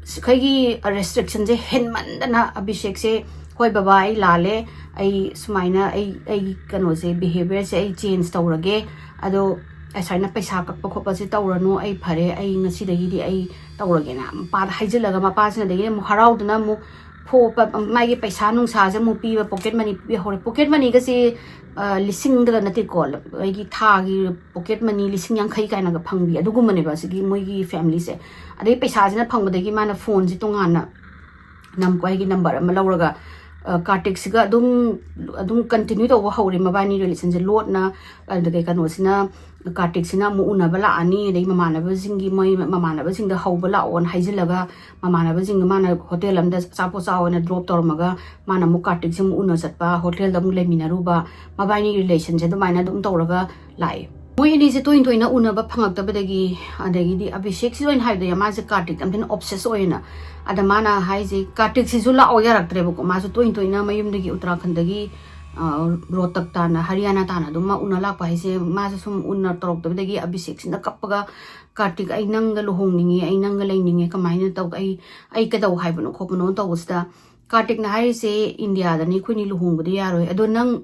ꯑꯩꯈꯣꯏꯒꯤ ꯔꯦꯁꯇ꯭ꯔꯤꯛꯁꯟꯁꯦ ꯍꯦꯟꯃꯟꯗꯅ ꯑꯕꯤꯁꯦꯛꯁꯦ ꯍꯣꯏ ꯕꯕꯥ ꯑꯩ ꯂꯥꯜꯂꯦ ꯑꯩ ꯁꯨꯃꯥꯏꯅ ꯑꯩꯒꯤ ꯀꯩꯅꯣꯁꯦ ꯕꯤꯍꯦꯕꯤꯌꯔꯁꯦ ꯑꯩ ꯆꯦꯟꯖ ꯇꯧꯔꯒꯦ ꯑꯗꯣ ꯑꯁꯥꯏꯅ ꯄꯩꯁꯥ ꯀꯛꯄ ꯈꯣꯠꯄꯁꯦ ꯇꯧꯔꯅꯨ ꯑꯩ ꯐꯔꯦ ꯑꯩ ꯉꯁꯤꯗꯒꯤꯗꯤ ꯑꯩ ꯇꯧꯔꯒꯦꯅ ꯃꯄꯥꯗ ꯍꯥꯏꯖꯤꯜꯂꯒ ꯃꯄꯥꯁꯤꯅꯗꯒꯤ ꯑꯃꯨꯛ ꯍꯔꯥꯎꯗꯅ ꯑꯃꯨꯛ ꯃꯥꯒꯤ ꯄꯩꯁꯥ ꯅꯨꯡꯁꯥꯁꯦ ꯑꯃꯨꯛ ꯄꯤꯕ ꯄꯣꯀꯦꯠ ꯃꯅꯤ ꯄꯤꯍꯧꯔꯦ ꯄꯣꯀꯦꯠ ꯃꯅꯤꯒꯁꯦ ꯂꯤꯁꯤꯡꯗꯒ ꯅꯠꯇꯦꯀꯣ ꯑꯩꯒꯤ ꯊꯥꯒꯤ ꯄꯣꯀꯦꯠ ꯃꯅꯤ 50,000 ꯀꯥꯏꯅꯒ ꯐꯪꯕꯤ ꯑꯗꯨꯒꯨꯝꯕꯅꯦꯕ ꯑꯁꯤꯒꯤ ꯃꯣꯏꯒꯤ ꯐꯦꯃꯤꯂꯤꯁꯦ ꯑꯗꯩ ꯄꯩꯁꯥꯁꯤꯅ ꯐꯪꯕꯗꯒꯤ ꯃꯥꯅ ꯐꯣꯟꯁꯦ ꯇꯣꯉꯥꯟꯅ ꯑꯩꯒꯤ ꯅꯝꯕꯔ ꯑꯃ ꯂꯧꯔꯒ ꯀꯥꯔꯇꯤꯛꯁꯤꯒ ꯑꯗꯨꯝ ꯀꯟꯇꯤꯅ꯭ꯌꯨ ꯇꯧꯕ ꯍꯧꯔꯦ ꯃꯕꯥꯅꯤ ꯔꯤꯂꯦꯁꯟꯁꯦ ꯂꯣꯠꯅ ꯑꯗꯨꯗꯒꯤ ꯀꯩꯅꯣꯁꯤꯅ ꯀꯥꯔꯇꯤꯛꯁꯤꯅ ꯑꯃꯨꯛ ꯎꯅꯕ ꯂꯥꯛꯑꯅꯤ ꯑꯗꯩ ꯃꯃꯥꯟꯅꯕꯁꯤꯡꯗ ꯍꯧꯕ ꯂꯥꯛꯑꯣꯅ ꯍꯥꯏꯖꯤꯜꯂꯒ ꯃꯃꯥꯟꯅꯕꯁꯤꯡꯗ ꯃꯥꯅ ꯍꯣꯇꯦꯜ ꯑꯃꯗ ꯑꯆꯥꯄꯣꯠ ꯆꯥꯎꯑꯣꯅ ꯗ꯭ꯔꯣꯞ ꯇꯧꯔꯝꯃꯒ ꯃꯥꯅ ꯑꯃꯨꯛ ꯀꯥꯔꯇꯤꯛꯁꯦ ꯑꯃꯨꯛ ꯎꯅ ꯆꯠꯄ ꯍꯣꯇꯦꯜꯗ ꯑꯃꯨꯛ ꯂꯩꯃꯤꯟꯅꯔꯨꯕ ꯃꯕꯥꯅꯤ ꯔꯤꯂꯦꯁꯟꯁꯦ ꯑꯗꯨꯃꯥꯏꯅ ꯑꯗꯨꯝ ꯇꯧꯔꯒ ꯂꯥꯛꯑꯦ ꯃꯣꯏ ꯑꯅꯤꯁꯦ ꯇꯣꯏꯅ उनब फंगक्तबदगी अदगिदी अभिषेक सिलोइन हाइदे मासे कार्तिक अमथन ऑब्सेस ओइना अदा माना हाइजे कार्तिक सिजु लाओ यारक्तरेबको मासु तोइन मयुमदगी उत्तराखंडगी रोहतक ताना हरियाणा ताना दुमा उना लाक्पा हाइसे मासे सुम उना तोरक्तबदगी अभिषेक सिना कप्पगा कार्तिक आई नंग लुहोंगनिंगे आई नंग लेनिंगे कमाइना तौ आई कदौ हाइबनो खोपनो तौबसदा कार्तिक ना हाइसे इंडिया दनी खुनी लुहोंगबदि यारोय अदो नंग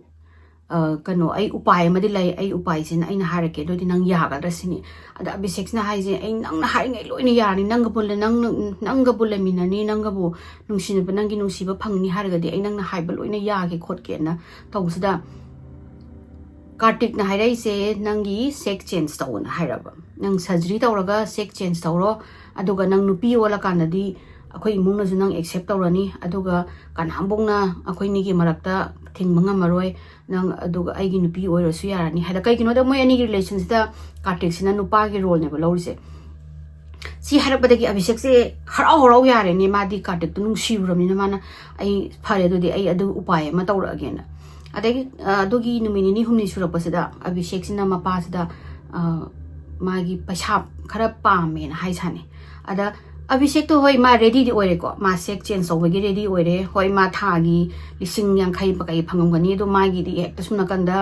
कनो आई उपाय मदि लै आई उपाय सिन आइना हारके दोदि नंग यागद्रसिनि अदा अभिषेक ना हाइजे आई नंग हारिङै लोइना यारनि नंग बुल मिननि नंगबु नुसिनब नंगी नुसिब फंगनि हारगदि आई नंग हाइब लोइना यागे खोटकेना तौसदा कार्तिक ना हाइराइसे नंगी सेक्स चेंज तौना हाइरब नंग सर्जरी तौरगा सेक्स चेंज तौरो अदुगा नंग नुपी ओला कानदि अखोइ इमुंगनसु नंग एक्सेप्ट तौरनी अदुगा कानाबोंगना अखोइनिगी मरक्ता थिंगमंगा मरोय नंग अदुगा आइगी नुपी ओइरसु यारानी हाइदा कैगिनोदा मोय अनिगी रिलेशनसिदा कार्तिक सिना नुपागी रोल नेबा लौरिसे सी हारबदगी अभिषेक से हराव यारेनी मादी कार्तिक तु नुसिउरमनिना माना आई फरे दुदि आई अदु उपाय अमा तौरगेना अदगी अदुगी नुमिनिनी हुमनि सुरपसिदा अभिषेक सिना मपासिदा मागी पैसा खरा पामेना हाइसाने अदा अभिषेक तो होय मा रेडी दि ओइरेको मा सेक चेंज तौबगी रेडी ओइरे होय मा थागी 50,000 पकाई फंगमगनी दो मागी दि एक तसुना कंदा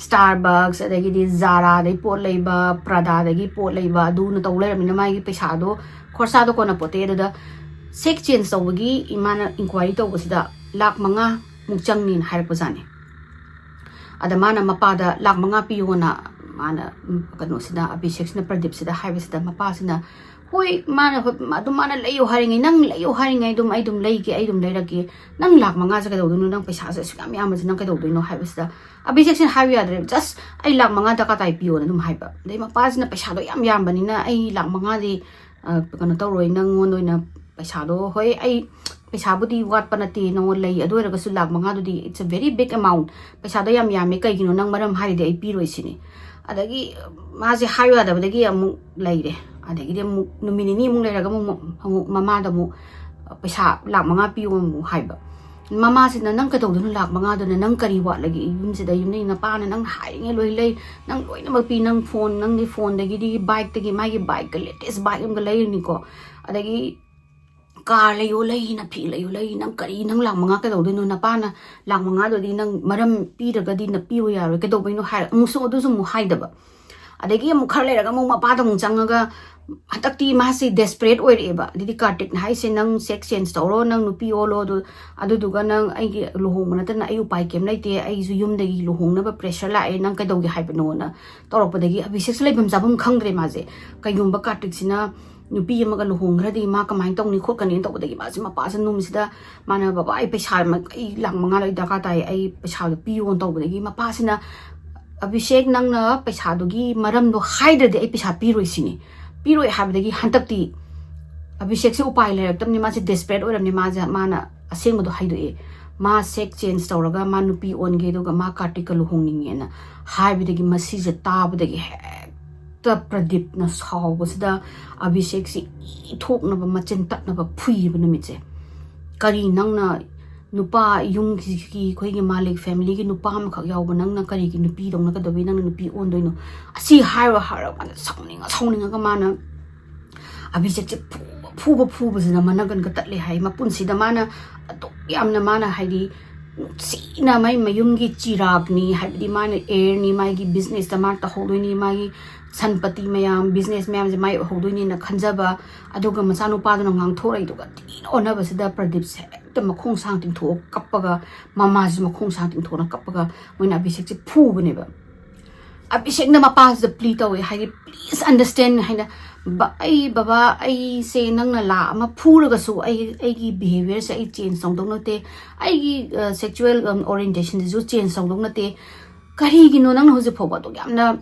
स्टारबक्स अदगी दि जारा दि पोट लैबा प्रादा दगी पोट लैबा दु न तौ लेरमिना मागी पैसा दो खरसा दो कोना पोते ददा सेक चेंज तौबगी इमाना इंक्वायरी तौबसिदा लाख 5 मुक चंगनि हाइरपो जाने अदा माना मपादा लाख 5 पियोना माना कनोसिदा अभिषेक सिना प्रदीप सिदा हाइबसिदा मपासिना hoi mana layo haringai nang layo haringai dum ai dum leike ai dum leirake nang lak manga ja kadau dunu nang paisa sa sukam yam nang kadau dunu haibista Abhishek sin hawi adre just ai lak manga da ka tai pio na dum haiba dei ma pas na paisa do yam bani na ai lak manga di kana tawroi nang ngon oina paisa do hoi ai paisa budi wat panati nang lei adu ra su lak manga do di it's a very big amount paisa do yam me kai gino nang maram hari de ai pi roi sini adagi ma je hawi adabadagi amu leire adagi de mu numini ni mu leira ga mu mama da mu paisa lak manga pi mu haiba mama sina nang ka do lak manga do nang kari wa lagi yum se da yum ni na pa na nang hai nge loi lei nang loi na ma pi nang phone ni phone dagi di bike dagi mai gi bike ka latest bike am ga lei ni ko adagi car lei yo lei na phi lei yo lei nang kari nang lak manga ka do no na pa na lak manga do di nang maram pi daga di na pi yo ya ro ka do bai no hai mu so do su mu hai da ba adagi mu khar lei ra ga mu ma pa da mu chang ga hatakti masi desperate oi eba didi kartik hai se nang sex change toro nang nupi olo do adu duga nang ai lohong na tan ai upai kem lai te ai zu yum dagi lohong na ba pressure la ai nang ka dogi hai no na torok pa dagi Abhishek lai bam jabam khangre ma je kayum ba kartik sina nupi ma ga lohong ra di ma kamai tong ni khot kan in to dagi ma ma pa san num sida mana baba ai paisa ma ai lang manga lai da ka tai ai paisa do pi on to dagi ma pa sina Abhishek nang na paisa dogi maram do hai de ai paisa pi roi sini Piro habdagi hantakti Abhishek se upai le tamni ma se desperate oramni ma ja mana aseng mo do haidu e ma sex change tawraga ma nupi on ge do ga ma kartikal hongning ena haibidagi masi je tabdagi ta pradip na saw wasda Abhishek si thok na ba machin tat na ba phui ba numit se kari nang na nupa yung ki khoi gi malik family gi nupa ma khak yaw ba nang na kari gi nupi dong na ka dobi nang nupi on doino asi haira ma sawning ga mana Abhishek che phu ba zina mana gan ga tatle hai ma punsi da mana to yam na mana haidi sina mai mayum gi chirag ni haidi mana air ni mai gi business da ma ta hodoi ni mai sanpati mayam business mayam je mai hodoi ni na khanjaba aduga masanu pa da ngang thorai do ga tin ona ba sida pradip se ta makhong sang ting tho kappaga mama ji makhong sang ting tho na kappaga moina Abhishek che phu bane ba Abhishek na mapas the plea to hai please understand haina ba ai baba ai se nang na la ma phu ra su ai gi behavior se ai change song dong no te ai gi sexual orientation ju change song dong na te kari gi no nang ho je phoba to yamna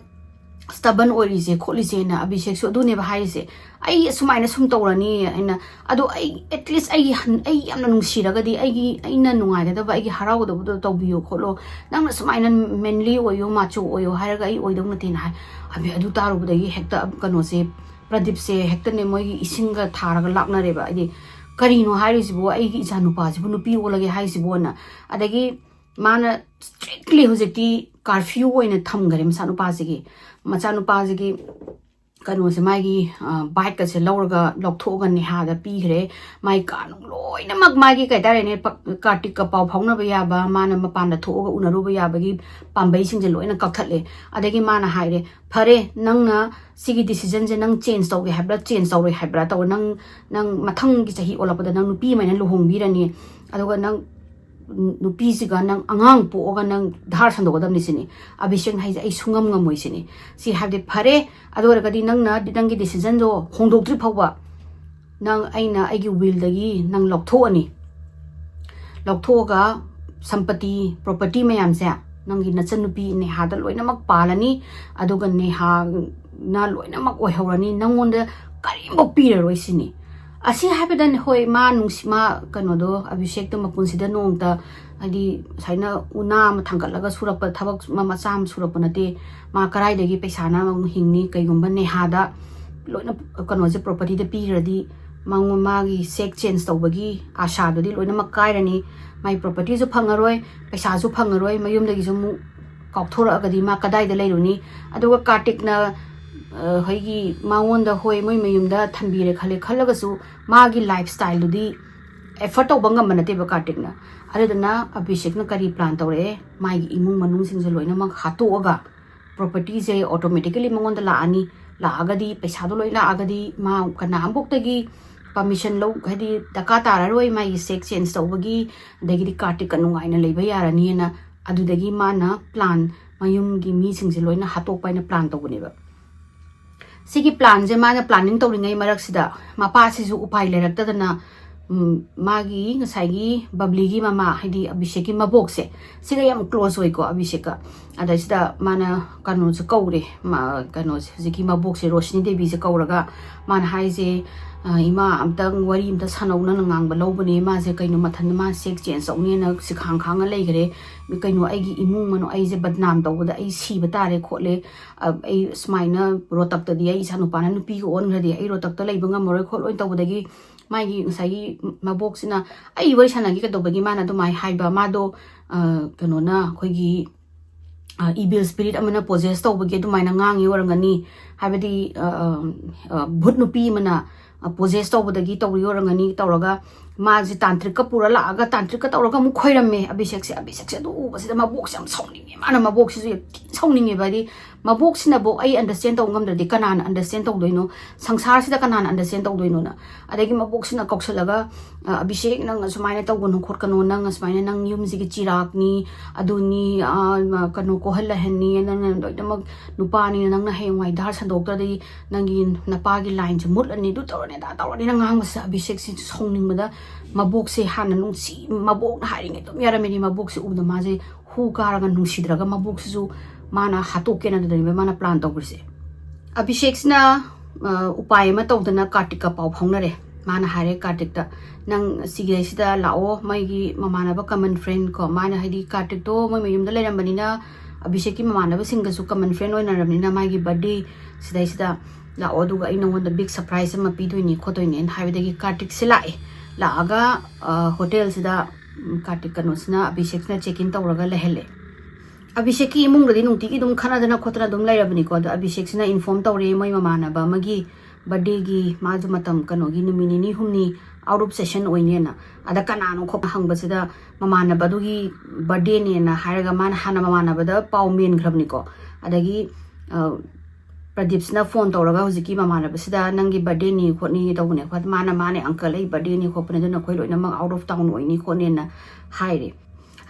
stubborn ori je kholi je na Abhishek so du ne ba hai se ai sumaina sum tawrani aina ado ai at least ai yamna nungsira ga di ai na nungai da ba ai harau da bu to biyo kholo nang na sumaina mainly oyo macho oyo har ga ai oidong na tin hai abi adu taru bu da gi hekta kano se pradip se hekta ne moi isinga thara ga lakna re ba ai kari no hai ri bo ai gi janu pa ji bu nu pi o lage hai si bo na adagi mana strictly hojeti curfew oina tham gare masanu pa ji gi machanu pa ji gi kanu se mai gi bike ka se lawraga lokthoga ni ha da pi gre mai ka no loina mak mai gi kai tare ne kartik ka pau phongna ba ya ba mana mapan da thoga unaru ba ya ba gi pambai sing je loina kakthatle adagi mana haire phare nang na sigi decision je nang change tau ge habra change tau re habra tau nang mathang gi chahi ola pa da nang nupi mai na lohong bi rani aduga nang nupi siga nang angang po oga nang dhar sando gadam ni sini Abhishek hai ai sungam ngamoi sini si have de phare adora gadi nang na dang gi decision do hongdok tri phawba nang aina ai gi will dagi nang loktho ani loktho ga sampati property mayam se nang gi nachan nupi ne ha da loina mak palani aduga ne ha na loina mak oi hawrani nangon da karim bo pi roi sini asi habedan hoi ma nungsima kano do Abhishek to mapunsida nong ta adi saina una ma thangkalaga surapa thabak ma cham surapa nate ma karai dagi paisa na ma hingni kaigumba ne hada loina kano je property de pi radi mangu ma gi sex change tawbagi asha do di loina ma kairani mai property ju phangaroi paisa ju phangaroi mayum dagi ju mu kaukthora agadi ma kadai da leiruni aduga kartik na hoigi mangon da hoi moi mayum da thambire khale khalaga su magi lifestyle di effort to bangam manate ba kartik na aredana Abhishek na kari plan tawre mai imung manung sing je loina ma khato aga property je automatically mangon da la ani la agadi paisa do loina agadi ma kana ambok tagi permission lo hadi taka tararoi mai sex change tawbagi dagi di kartik kanungai na leiba yarani na adudagi ma na plan mayum gi mi sing je loina hatok pai na plan tawbune ba Sigi plan je mana planning tawringai maraksida mapa sisu upai lerakdana magi ngasai babli gi mama hidi Abhishek ki mabok se siga yam close oi ko Abhishek ka ada sida mana kanu se kaure ma kanu sigi mabok se Roshni Devi se kauraga man hai je ima amtang wari amta sanauna ngang ba lobani ma je kainu mathan ma sek chen sauni na sikhang khang lai gare mi kainu ai gi imung mano ai je badnam tawda ai si batare khole ai smaina rotak ta dia isa nu pana nu pi on gradi ai rotak ta lai banga moroi khol oi tawdagi mai sai mabok sina ai wari sanagi ka dobagi mana do mai haiba ma do kanu na khoi gi evil spirit amana possess tawbagi do mai na ngang yorangani habadi bhut nu pi mana possess tawbadagi tawriyorangani tawraga maji tantric ka pura la aga tantric ka tawraga mu khoirame Abhishek se do basida mabok sam sawninge mana mabok se sawninge badi mabok sina bo ai understand taw ngam dadi kanan understand taw doino sangsar sida kanan understand taw doino na adagi mabok sina koksalaga Abhishek nang sumaina taw gon khot kanu nang sumaina nang yum sigi chirak ni aduni kanu ko halla henni nang doidamag nupani nang na hengwai dar sandok dadi nangi napagi line je mut ani du tawrani da tawrani nang ngang sa Abhishek si songning bada mabok se hanan nung si mabok na haring ito yarameni mabok se ubda maje hu karaga nung sidraga mabok su mana hatok na dani mana plan tawgrise Abhishek na upay ma tawdana Kartika paw phongnare mana hare Kartik ta nang sige sida lao mai gi mamana ba common friend ko mana hidi Kartik to mai mayum da lerambani na Abhishek ki mamana ba singa su common friend oina ramni na mai gi birthday sida lao duga ina won the big surprise ma pi doini khotoini en haibedagi Kartik silai laaga hotel sida Kartik kanosna Abhishek na check in tawraga lehele Abhishek ki imung radi nungti ki dum khana dana khotna dum lairabani ko da Abhishek sina inform tawre moi mamana ba magi birthday gi maju matam kano gi numini ni humni out of session oine na ada kana no khop hangba sida mamana ba dugi birthday ne na haraga man hana mamana ba da paw men grabni ko adagi Pradeep sina phone tawraga hojiki mamana ba sida nangi birthday ni khotni tawne khot mana mane uncle ai birthday ni khopne dana khoi loina mag out of town oini khone na haire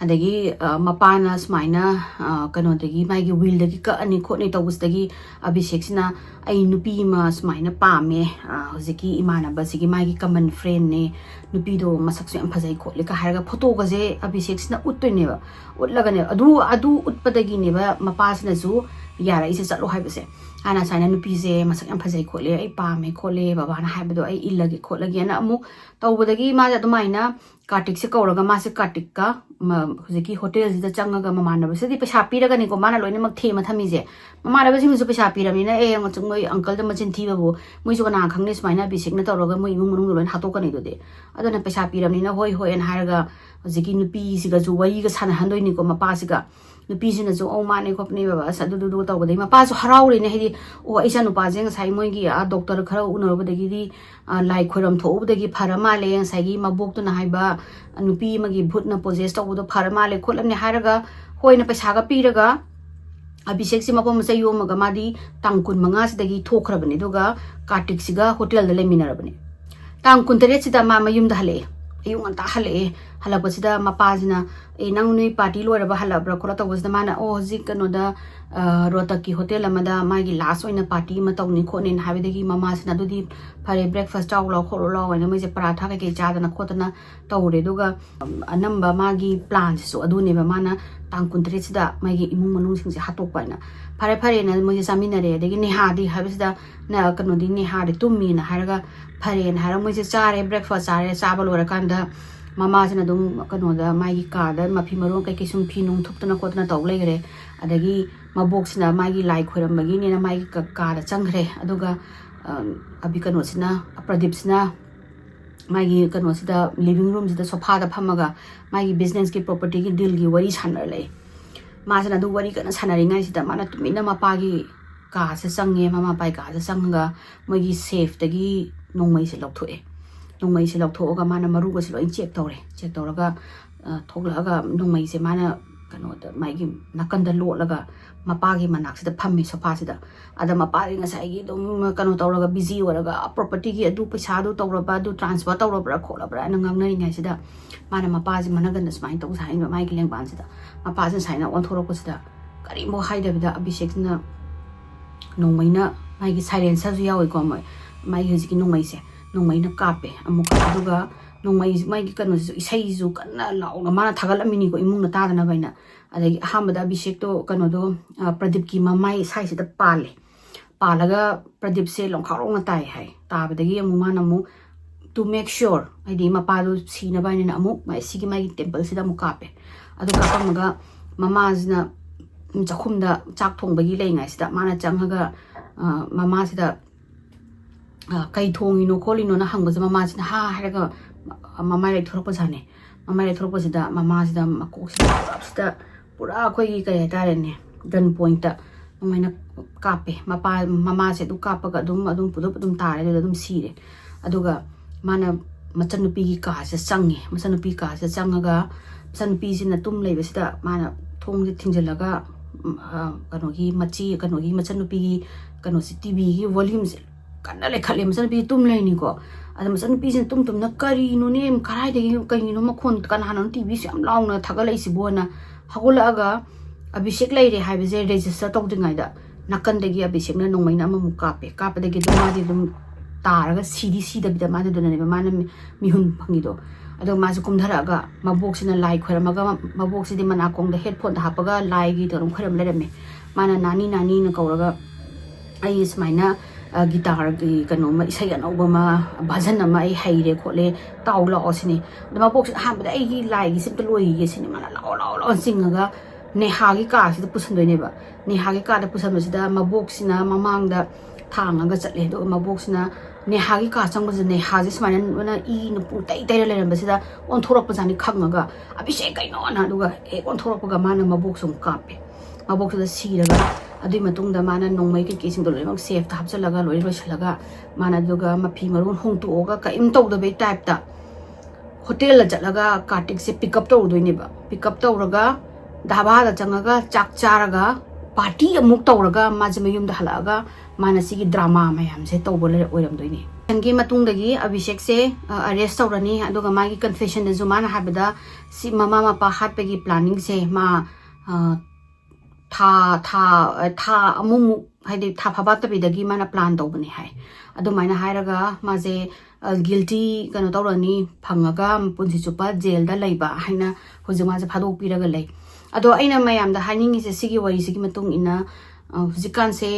adagi mapana smaina kano dagi mai gi will dagi ka ani khotni tawusdagi Abhishek sina ai nupi ma smaina pame hojiki imana ba sigi mai gi common friend ne nupi do masak su am phajai khole ka harga photo ga je Abhishek sina uttoine ba utlaga ne adu utpadagi ne ba mapa sina su yara ise chalo haibase ana saina nupi je masak am phajai khole ai pame khole baba na haibado ai illagi kholagi na amu tawbadagi ma ja dumaina Kartik se kauraga ma se Kartik ka hojiki hotel jida changaga mamana ba sedi paisa piraga ni ko mana loine mak thema thami je mamana ba sing su paisa piramina e ngachung moi uncle da machin thiba bo moi su na khangne smaina Abhishek na tawraga moi imung munung loin hato kani do de adana paisa piramina hoi hoi en haraga hojiki nupi siga ju wari ga sana handoi ni ko mapa siga nupi sina ju o mane khopni ba sa du du taw badai mapa su harauri ne hedi o aisa nupa jeng sai moi gi a doctor khara unar ba dagi di lai khoram tho ubdagi pharama le sai gi mabok tu na haiba nupi magi bhut na possess taw do pharama le kholamne haraga hoina paisa ga piraga Abhishek si mapam sa yomaga madi tangkun manga sidagi thokrabani duga Kartik siga hotel da leminarabani tangkun tere sida ma mayum da hale ayung anta hale halapasida mapajina e nangnui party loiraba halabra khora tawasda mana o zik kano da Rotaki hotel amada magi last oina party ma tawni khonin habedagi mama sina dudi phare breakfast taw lo khoro lo oina moi je paratha ke chadana khotana tawre duga anamba magi plans so adune ba mana tangkun tere sida magi imung manung sing se hatok paina phare na moi je saminare degi neha di habesida na kano di neha de tummi na haraga phare na hara moi je chare breakfast chare chabal ora kanda mama sina dum kano da magi ka da mafi marong kai sum phi nung thuptana khotna taw legre adagi mabok sina magi lai khoram bagi ni na magi ka da changre aduga abi kano sina Pradeep sina magi kano sida living room sida sofa da phamaga magi business ki property ki deal gi wari sanar le ma sina du wari kana sanari ngai sida mana tumina mapa gi ka se sange mama pai ka se sanga magi safe dagi nongmai se lokthoi nongmai se lokthoga mana maru ga se loi check tawraga thoklaga nongmai se mana kano da maigi nakanda lotlaga mapagi manak sida phammi sofa sida ada mapari ngasai gi dum kano tawraga busy waraga property gi adu paisa du tawraba du transfer tawrabra kholabra nangang nai ngai sida mana mapaji managan smain taw sai no maigi lengban sida mapaji saina on thorok sida kari mo haida bida Abhishek na nongmaina ꯃꯥꯒꯤ ꯁꯥꯏꯂꯦꯟꯁꯔꯁꯨ ꯌꯥꯎꯏꯀꯣ ꯃꯥꯒꯤ ꯍꯧꯖꯤꯛꯀꯤ ꯅꯣꯡꯃꯩꯁꯦ ꯅꯣꯡꯃꯩꯅ ꯀꯥꯞꯄꯦ ꯑꯃꯨꯛꯀ ꯑꯗꯨꯒ ꯅꯣꯡꯃꯩ ꯃꯥꯒꯤ ꯀꯩꯅꯣꯁꯤꯁꯨ ꯏꯁꯩꯁꯨ ꯀꯟꯅ ꯂꯥꯎꯅ ꯃꯥꯅ ꯊꯥꯒꯠꯂꯝꯃꯤꯅꯤꯀꯣ ꯏꯃꯨꯡꯅ ꯇꯥꯗꯅꯕ ꯑꯩꯅ ꯑꯗꯒꯤ ꯑꯍꯥꯟꯕꯗ ꯑꯕꯤꯁꯦꯛꯇꯣ ꯀꯩꯅꯣꯗꯣ ꯄ꯭ꯔꯗꯤꯞꯀꯤ ꯃꯃꯥꯏ ꯁꯥꯏꯁꯤꯗ ꯄꯥꯜꯂꯒ ꯄ꯭ꯔꯗꯤꯞꯁꯦ ꯂꯣꯡꯈꯥꯎꯔꯣꯡꯅ ꯇꯥꯏ ꯍꯥꯏ ꯇꯥꯕꯗꯒꯤ ꯑꯃꯨꯛ ꯃꯥꯅ ꯑꯃꯨꯛ to make sure ꯍꯥꯏꯗꯤ ꯃꯄꯥꯗꯣ ꯁꯤꯅꯕ ꯍꯥꯏꯅ ꯑꯃꯨꯛ ꯁꯤꯒꯤ ꯃꯥꯒꯤ ꯇꯦꯝꯄꯜꯁꯤꯗ ꯑꯃꯨꯛ ꯀꯥꯞꯄꯦ ꯑꯗꯨ ꯀꯥꯞꯄꯝꯃꯒ ꯃꯃꯥꯁꯤꯅ ꯆꯥꯛꯈꯨꯝꯗ ꯆꯥꯛ ꯊꯣꯡꯕꯒꯤ ꯂꯩꯉꯥꯏꯁꯤꯗ ꯃꯥꯅ ꯆꯪꯉꯒ ꯃꯃꯥꯁꯤꯗ ꯀꯩ ꯊꯣꯡꯉꯤꯅꯣ ꯈꯣꯠꯂꯤꯅꯣꯅ ꯍꯪꯕꯁꯦ ꯃꯃꯥꯁꯤꯅ ꯍꯥ ꯍꯥꯏꯔꯒ ꯃꯃꯥꯏ ꯂꯩꯊꯣꯔꯛꯄꯖꯥꯠꯅꯦ ꯃꯃꯥꯏ ꯂꯩꯊꯣꯔꯛꯄꯁꯤꯗ ꯃꯃꯥꯁꯤꯗ ꯃꯀꯣꯛꯁꯤꯗ ꯄꯨꯔꯥ ꯑꯩꯈꯣꯏꯒꯤ ꯀꯩ ꯍꯥꯏꯇꯥꯔꯦꯅꯦ ꯒꯟ ꯄꯣꯏꯟꯠꯇ ꯑꯗꯨꯃꯥꯏꯅ ꯀꯥꯞꯄꯦ ꯃꯃꯥꯁꯦ ꯑꯗꯨꯝ ꯀꯥꯞꯄꯒ ꯑꯗꯨꯝ ꯄꯨꯗꯞ ꯑꯗꯨꯝ ꯇꯥꯔꯦ ꯑꯗꯨꯗ ꯑꯗꯨꯝ ꯁꯤꯔꯦ ꯑꯗꯨꯒ ꯃꯥꯅ ꯃꯆꯟꯅꯨꯄꯤꯒꯤ ꯀꯥꯁꯤꯗ ꯆꯪꯉꯦ ꯃꯆꯟꯅꯨꯄꯤ ꯀꯥꯁꯤꯗ ꯆꯪꯉꯒ ꯃꯆꯟꯅꯨꯄꯤꯁꯤꯅ ꯇꯨꯝ ꯂꯩꯕꯁꯤꯗ ꯃꯥꯅ ꯊꯣꯡꯁꯦ ꯊꯤꯡꯖꯤꯜꯂꯒ ꯀꯩꯅꯣꯒꯤ ꯃꯆꯟꯅꯨꯄꯤꯒꯤ ꯀꯩꯅꯣꯁꯤ ꯇꯤꯚꯤꯒꯤ ꯚꯣꯜꯌꯨꯝꯁꯦ ꯀꯟꯅ ꯂꯩꯈꯠꯂꯦ ꯃꯆꯟꯅꯨꯄꯤꯁꯦ ꯇꯨꯝ ꯂꯩꯅꯤꯀꯣ ꯑꯗ ꯃꯆꯟꯅꯨꯄꯤꯁꯤꯅ ꯇꯨꯝꯅ ꯀꯔꯤꯅꯣꯅꯦ ꯀꯔꯥꯏꯗꯒꯤ ꯀꯩꯅꯣ ꯃꯈꯣꯟ ꯀꯅꯥꯅꯣ ꯇꯤꯚꯤꯁꯦ ꯌꯥꯝ ꯂꯥꯎꯅ ꯊꯥꯒꯠꯂꯛꯏꯁꯤꯕꯣꯅ ꯍꯧꯒꯠꯂꯛꯑꯒ ꯑꯕꯤꯁꯦꯛ ꯂꯩꯔꯦ ꯍꯥꯏꯕꯁꯦ ꯔꯦꯖꯤꯁꯇꯔ ꯇꯧꯗ꯭ꯔꯤꯉꯩꯗ ꯅꯥꯀꯟꯗꯒꯤ ꯑꯕꯤꯁꯦꯛꯅ ꯅꯣꯡꯃꯩꯅ ꯑꯃꯃꯨꯛ ꯀꯥꯞꯄꯗꯒꯤ ꯑꯗꯨꯝ ꯃꯥꯗꯤ ꯑꯗꯨꯝ ꯇꯥꯔꯒ ꯁꯤꯗꯕꯤꯗ ꯃꯥꯗꯨꯅꯅꯦꯕ ꯃꯥꯅ ꯃꯤꯍꯨꯟ ꯐꯪꯉꯤꯗꯣ ꯑꯗꯣ ꯃꯥꯁꯦ ꯀꯨꯝꯊꯔꯛꯑꯒ ꯃꯕꯣꯛꯁꯤꯅ ꯂꯥꯏ ꯈꯣꯏꯔꯝꯃꯒ ꯃꯕꯣꯛꯁꯤꯗꯤ ꯃꯅꯥꯀꯣꯡꯗ ꯍꯦꯗꯐꯣꯟꯗ ꯍꯥꯞꯄꯒ ꯂꯥꯏꯒꯤ ꯀꯩꯅꯣ ꯈꯣꯏꯔꯝ ꯂꯩꯔꯝꯃꯦ ꯃꯥꯅ ꯅꯥꯅꯤꯅ ꯀꯧꯔꯒ ꯑꯩ ꯁꯨꯃꯥꯏꯅ ꯒꯤꯇꯥꯔꯒꯤ ꯀꯩꯅꯣꯃ ꯏꯁꯩ ꯑꯅꯧꯕ ꯑꯃ ꯚꯖꯟ ꯑꯃ ꯑꯩ ꯍꯩꯔꯦ ꯈꯣꯠꯂꯦ ꯇꯥꯎ ꯂꯥꯛꯑꯣ ꯁꯤꯅꯤ ꯑꯗꯣ ꯃꯕꯣꯛꯁꯤꯅ ꯑꯍꯥꯟꯕꯗ ꯑꯩꯒꯤ ꯂꯥꯏꯒꯤꯁꯤ ꯑꯝꯇ ꯂꯣꯏꯈꯤꯒꯦ ꯁꯤꯅꯤ ꯃꯥꯅ ꯂꯥꯛꯑꯣ ꯆꯤꯡꯉꯒ ꯅꯦꯍꯥꯒꯤ ꯀꯥꯁꯤꯗ ꯄꯨꯁꯟꯗꯣꯏꯅꯦꯕ ꯅꯦꯍꯥꯒꯤ ꯀꯥꯗ ꯄꯨꯁꯟꯕꯁꯤꯗ ꯃꯕꯣꯛꯁꯤꯅ ꯃꯃꯥꯡꯗ ꯊꯥꯡꯉꯒ ꯆꯠꯂꯦ ꯑꯗꯨꯒ ꯃꯕꯣꯛꯁꯤꯅ ꯅꯦꯍꯥꯒꯤ ꯀꯥ ꯆꯪꯕꯁꯤꯗ ꯅꯦꯍꯥꯁꯦ ꯁꯨꯃꯥꯏꯅ ꯏꯅ ꯄꯨꯡꯇꯩ ꯇꯩꯔ ꯂꯩꯔꯝꯕꯁꯤꯗ ꯑꯣꯟꯊꯣꯔꯛꯄꯖꯥꯠꯅꯤ ꯈꯪꯉꯒ ꯑꯕꯤꯁꯦꯛ ꯀꯩꯅꯣꯅ ꯑꯗꯨꯒ ꯍꯦꯛ ꯑꯣꯟꯊꯣꯔꯛꯄꯒ ꯃꯥꯅ ꯃꯕꯣꯛꯁꯨ ꯑꯃꯨꯛ ꯀꯥꯞꯄꯦ ꯃꯕꯣꯛꯁꯤꯗ ꯁꯤꯔꯒ ꯑꯗꯨꯏ ꯃꯇꯨꯡꯗ ꯃꯥꯅ ꯅꯣꯡꯃꯩ ꯀꯩꯀꯩꯁꯤꯡꯗꯣ ꯂꯣꯏꯅꯃꯛ ꯁꯦꯐꯇ ꯍꯥꯞꯆꯤꯜꯂꯒ ꯂꯣꯏꯁꯤꯜꯂꯒ ꯃꯥꯅ ꯑꯗꯨꯒ ꯃꯐꯤ ꯃꯔꯣꯟ ꯍꯣꯡꯇꯣꯛꯑꯒ ꯀꯔꯤꯝ ꯇꯧꯗꯕꯩ ꯇꯥꯏꯞꯇ ꯍꯣꯇꯦꯜꯗ ꯆꯠꯂꯒ ꯀꯥꯔꯇꯤꯛꯁꯦ ꯄꯤꯛꯑꯞ ꯇꯧꯔꯨꯗꯣꯏꯅꯦꯕ ꯄꯤꯛꯑꯞ ꯇꯧꯔꯒ ꯙꯥꯕꯥꯗ ꯆꯪꯉꯒ ꯆꯥꯛ ꯆꯥꯔꯒ ꯄꯥꯔꯇꯤ ꯑꯃꯨꯛ ꯇꯧꯔꯒ ꯃꯥꯁꯦ ꯃꯌꯨꯝꯗ ꯍꯜꯂꯛꯑꯒ ꯃꯥꯅ ꯁꯤꯒꯤ ꯗ꯭ꯔꯥꯃꯥ ꯃꯌꯥꯝꯁꯦ ꯇꯧꯕ ꯑꯣꯏꯔꯝꯗꯣꯏꯅꯦ ꯒꯤ ꯃꯇꯨꯡꯗꯒꯤ ꯑꯕꯤꯁꯦꯛꯁꯦ ꯑꯔꯦꯁ ꯇꯧꯔꯅꯤ ꯑꯗꯨꯒ ꯃꯥꯒꯤ ꯀꯟꯐꯦꯁꯟꯗꯁꯨ ꯃꯥꯅ ꯍꯥꯏꯕꯗ ꯁꯤ ꯃꯃꯥ ꯃꯄꯥ ꯍꯥꯠꯄꯒꯤ ꯄ꯭ꯂꯥꯅꯤꯡꯁꯦ ꯃꯥ ꯊꯥ ꯑꯃꯨꯛ ꯍꯥꯏꯗꯤ ꯊꯥ ꯐꯥꯕꯠꯇꯕꯤꯗꯒꯤ ꯃꯥꯅ ꯄ꯭ꯂꯥꯟ ꯇꯧꯕꯅꯦ ꯍꯥꯏ ꯑꯗꯨꯃꯥꯏꯅ ꯍꯥꯏꯔꯒ ꯃꯥꯁꯦ ꯒꯤꯜꯇꯤ ꯀꯩꯅꯣ ꯇꯧꯔꯅꯤ ꯐꯪꯉꯒ ꯄꯨꯟꯁꯤ ꯆꯨꯞꯄ ꯖꯦꯜꯗ ꯂꯩꯕ ꯍꯥꯏꯅ ꯍꯧꯖꯤꯛ ꯃꯥꯁꯦ ꯐꯥꯗꯣꯛꯄꯤꯔꯒ ꯂꯩ ꯑꯗꯣ ꯑꯩꯅ ꯃꯌꯥꯝꯗ ꯍꯥꯏꯅꯤꯡꯉꯤꯁꯦ ꯁꯤꯒꯤ ꯋꯥꯔꯤꯁꯤꯒꯤ ꯃꯇꯨꯡ ꯏꯟꯅ ꯍꯧꯖꯤꯛꯀꯥꯟꯁꯦ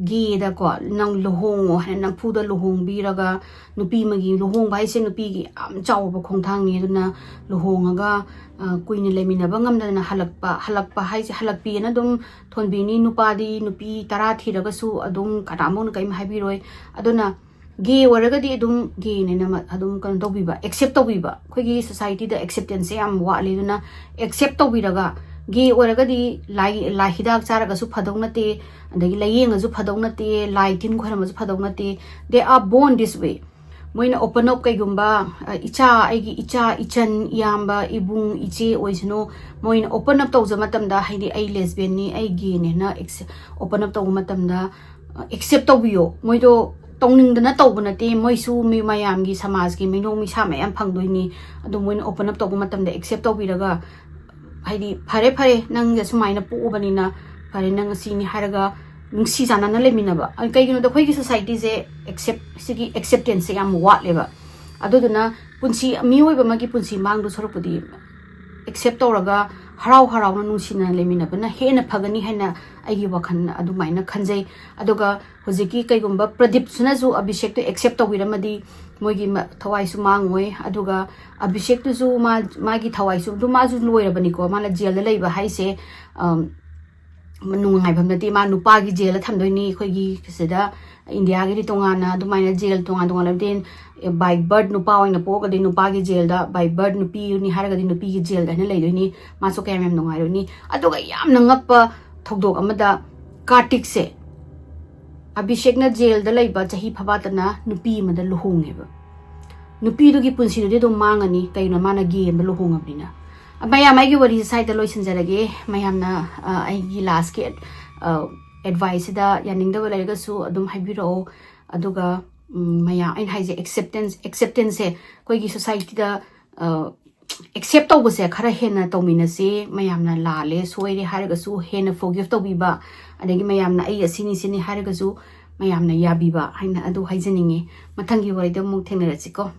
ꯒꯦꯗꯀꯣ ꯅꯪ ꯂꯨꯍꯣꯡꯉꯣ ꯍꯥꯏꯅ ꯅꯝꯐꯨꯗ ꯂꯨꯍꯣꯡꯕꯤꯔꯒ ꯅꯨꯄꯤ ꯑꯃꯒꯤ ꯂꯨꯍꯣꯡꯕ ꯍꯥꯏꯁꯦ ꯅꯨꯄꯤꯒꯤ ꯌꯥꯝ ꯆꯥꯎꯕ ꯈꯣꯡꯊꯥꯡꯅꯤ ꯑꯗꯨꯅ ꯂꯨꯍꯣꯡꯉꯒ ꯀꯨꯏꯅ ꯂꯩꯃꯤꯟꯅꯕ ꯉꯝꯗꯅ ꯍꯜꯂꯛꯄ ꯍꯥꯏꯁꯦ ꯍꯜꯂꯛꯄꯤꯑꯅ ꯑꯗꯨꯝ ꯊꯣꯟꯕꯤꯅꯤ ꯅꯨꯄꯥꯗꯤ ꯅꯨꯄꯤ 10 ꯊꯤꯔꯒꯁꯨ ꯑꯗꯨꯝ ꯀꯅꯥꯃꯨꯛꯅ ꯀꯔꯤꯝ ꯍꯥꯏꯕꯤꯔꯣꯏ ꯑꯗꯨꯅ गे ꯑꯣꯏꯔꯒꯗꯤ ꯑꯗꯨꯝ गेꯅꯦꯅ ꯑꯗꯨꯝ ꯀꯩꯅꯣ ꯇꯧꯕꯤꯕ ꯑꯦꯛꯁꯦꯞ ꯇꯧꯕꯤꯕ ꯑꯩꯈꯣꯏꯒꯤ ꯁꯣꯁꯥꯏꯇꯤꯗ ꯑꯦꯛꯁꯦꯞꯇꯦꯟꯁꯁꯦ ꯌꯥꯝ ꯋꯥꯠꯂꯤ ꯑꯗꯨꯅ ꯑꯦꯛꯁꯦꯞ ꯇꯧꯕꯤꯔꯒ गे ꯑꯣꯏꯔꯒꯗꯤ ꯂꯥꯏ ꯍꯤꯗꯥꯛ ꯆꯥꯔꯒꯁꯨ ꯐꯗꯧ ꯅꯠꯇꯦ ꯑꯗꯒꯤ ꯂꯥꯏꯌꯦꯡꯉꯁꯨ ꯐꯗꯧ ꯅꯠꯇꯦ ꯂꯥꯏ ꯇꯤꯟ ꯈꯣꯏꯔꯝꯕꯁꯨ ꯐꯗꯧ ꯅꯠꯇꯦ they are born this way मोइना ओपन अप कईगुंबा इचा इचन इयाम्बा इबुंग इचे ओइसनो मोइना ओपन अप तौज मतमदा हाइदि आई लेस्बियन नि आई गे ने ना ओपन अप तौब मतमदा एक्सेप्ट तौबियो मोइदो तौनिंगदना तौब नते मोइसु मी मयामगी समाजगी मिनो मिसा मयाम फंगदोइनि अदु मोइना ओपन अप तौब मतमदा एक्सेप्ट तौबिरगा हाइदि फरे नंग सुमाइना पोबनिना फरे नंग सिनि हारगा नुंसी जानाना लेमिनबा कईगिनो द खोइगी सोसाइटी से एक्सेप्टेंस से याम वाटलेबा अदुदुना पुंसी मियोइबा मगी पुंसी मांगदु सरुपदि एक्सेप्ट तौरगा हराउना नुंसीना लेमिनबना हेना फगनी हेना आइगी वखन अदुमाइना खंजै अदुगा हुजिकी कईगुंबा प्रदीप सुनाजु अभिषेक तो एक्सेप्ट तौबिरमदि मोइगी थवाइसु मांगोय अदुगा अभिषेक तुजु मागी थवाइसु दु माजु लोइरबनिको माला जेल लैबा हाइसे नुंगाइबम नते मा नुपागी जेल थमदोइनी खोइगी सिदा इंडिया गी तोंगाना दुमाइना जेल तोंगा लबदेन बाय बर्ड नुपा ओइना पोगदि नुपागी जेल दा बाय बर्ड नुपी नि हारगदि नुपी गी जेल दा ने लैदोइनी मासो कैम याम नुंगाइरोनी अदुगा याम नंगप्पा थौदोक अमदा कार्तिक से अभिषेक ना जेल दा लैबा चही फबातना नुपी मदा लुहोंगेबा नुपी दुगी पुंसी दुदि दो मांगनी कइना माना गेम लुहोंगबनिना मैम आई वरी साइड लोइसनजरगे मैमना आई लास्ट के एडवाइस यानिंगदब लेरगसु अदुम हाइबिरो अदुगा मैम आई हाइजे एक्सेप्टेंस से कोई सोसाइटी दा एक्सेप्ट तौबसे खरा हेना तौमिनसे मैमना लाले सोइरे हारगसु हेना फोगिव तौबिबा अदगी मैमना आई असिनी सिनी हारगसु mayamna yabiba haina adu haijaningi matangi warida muk thengnarachiko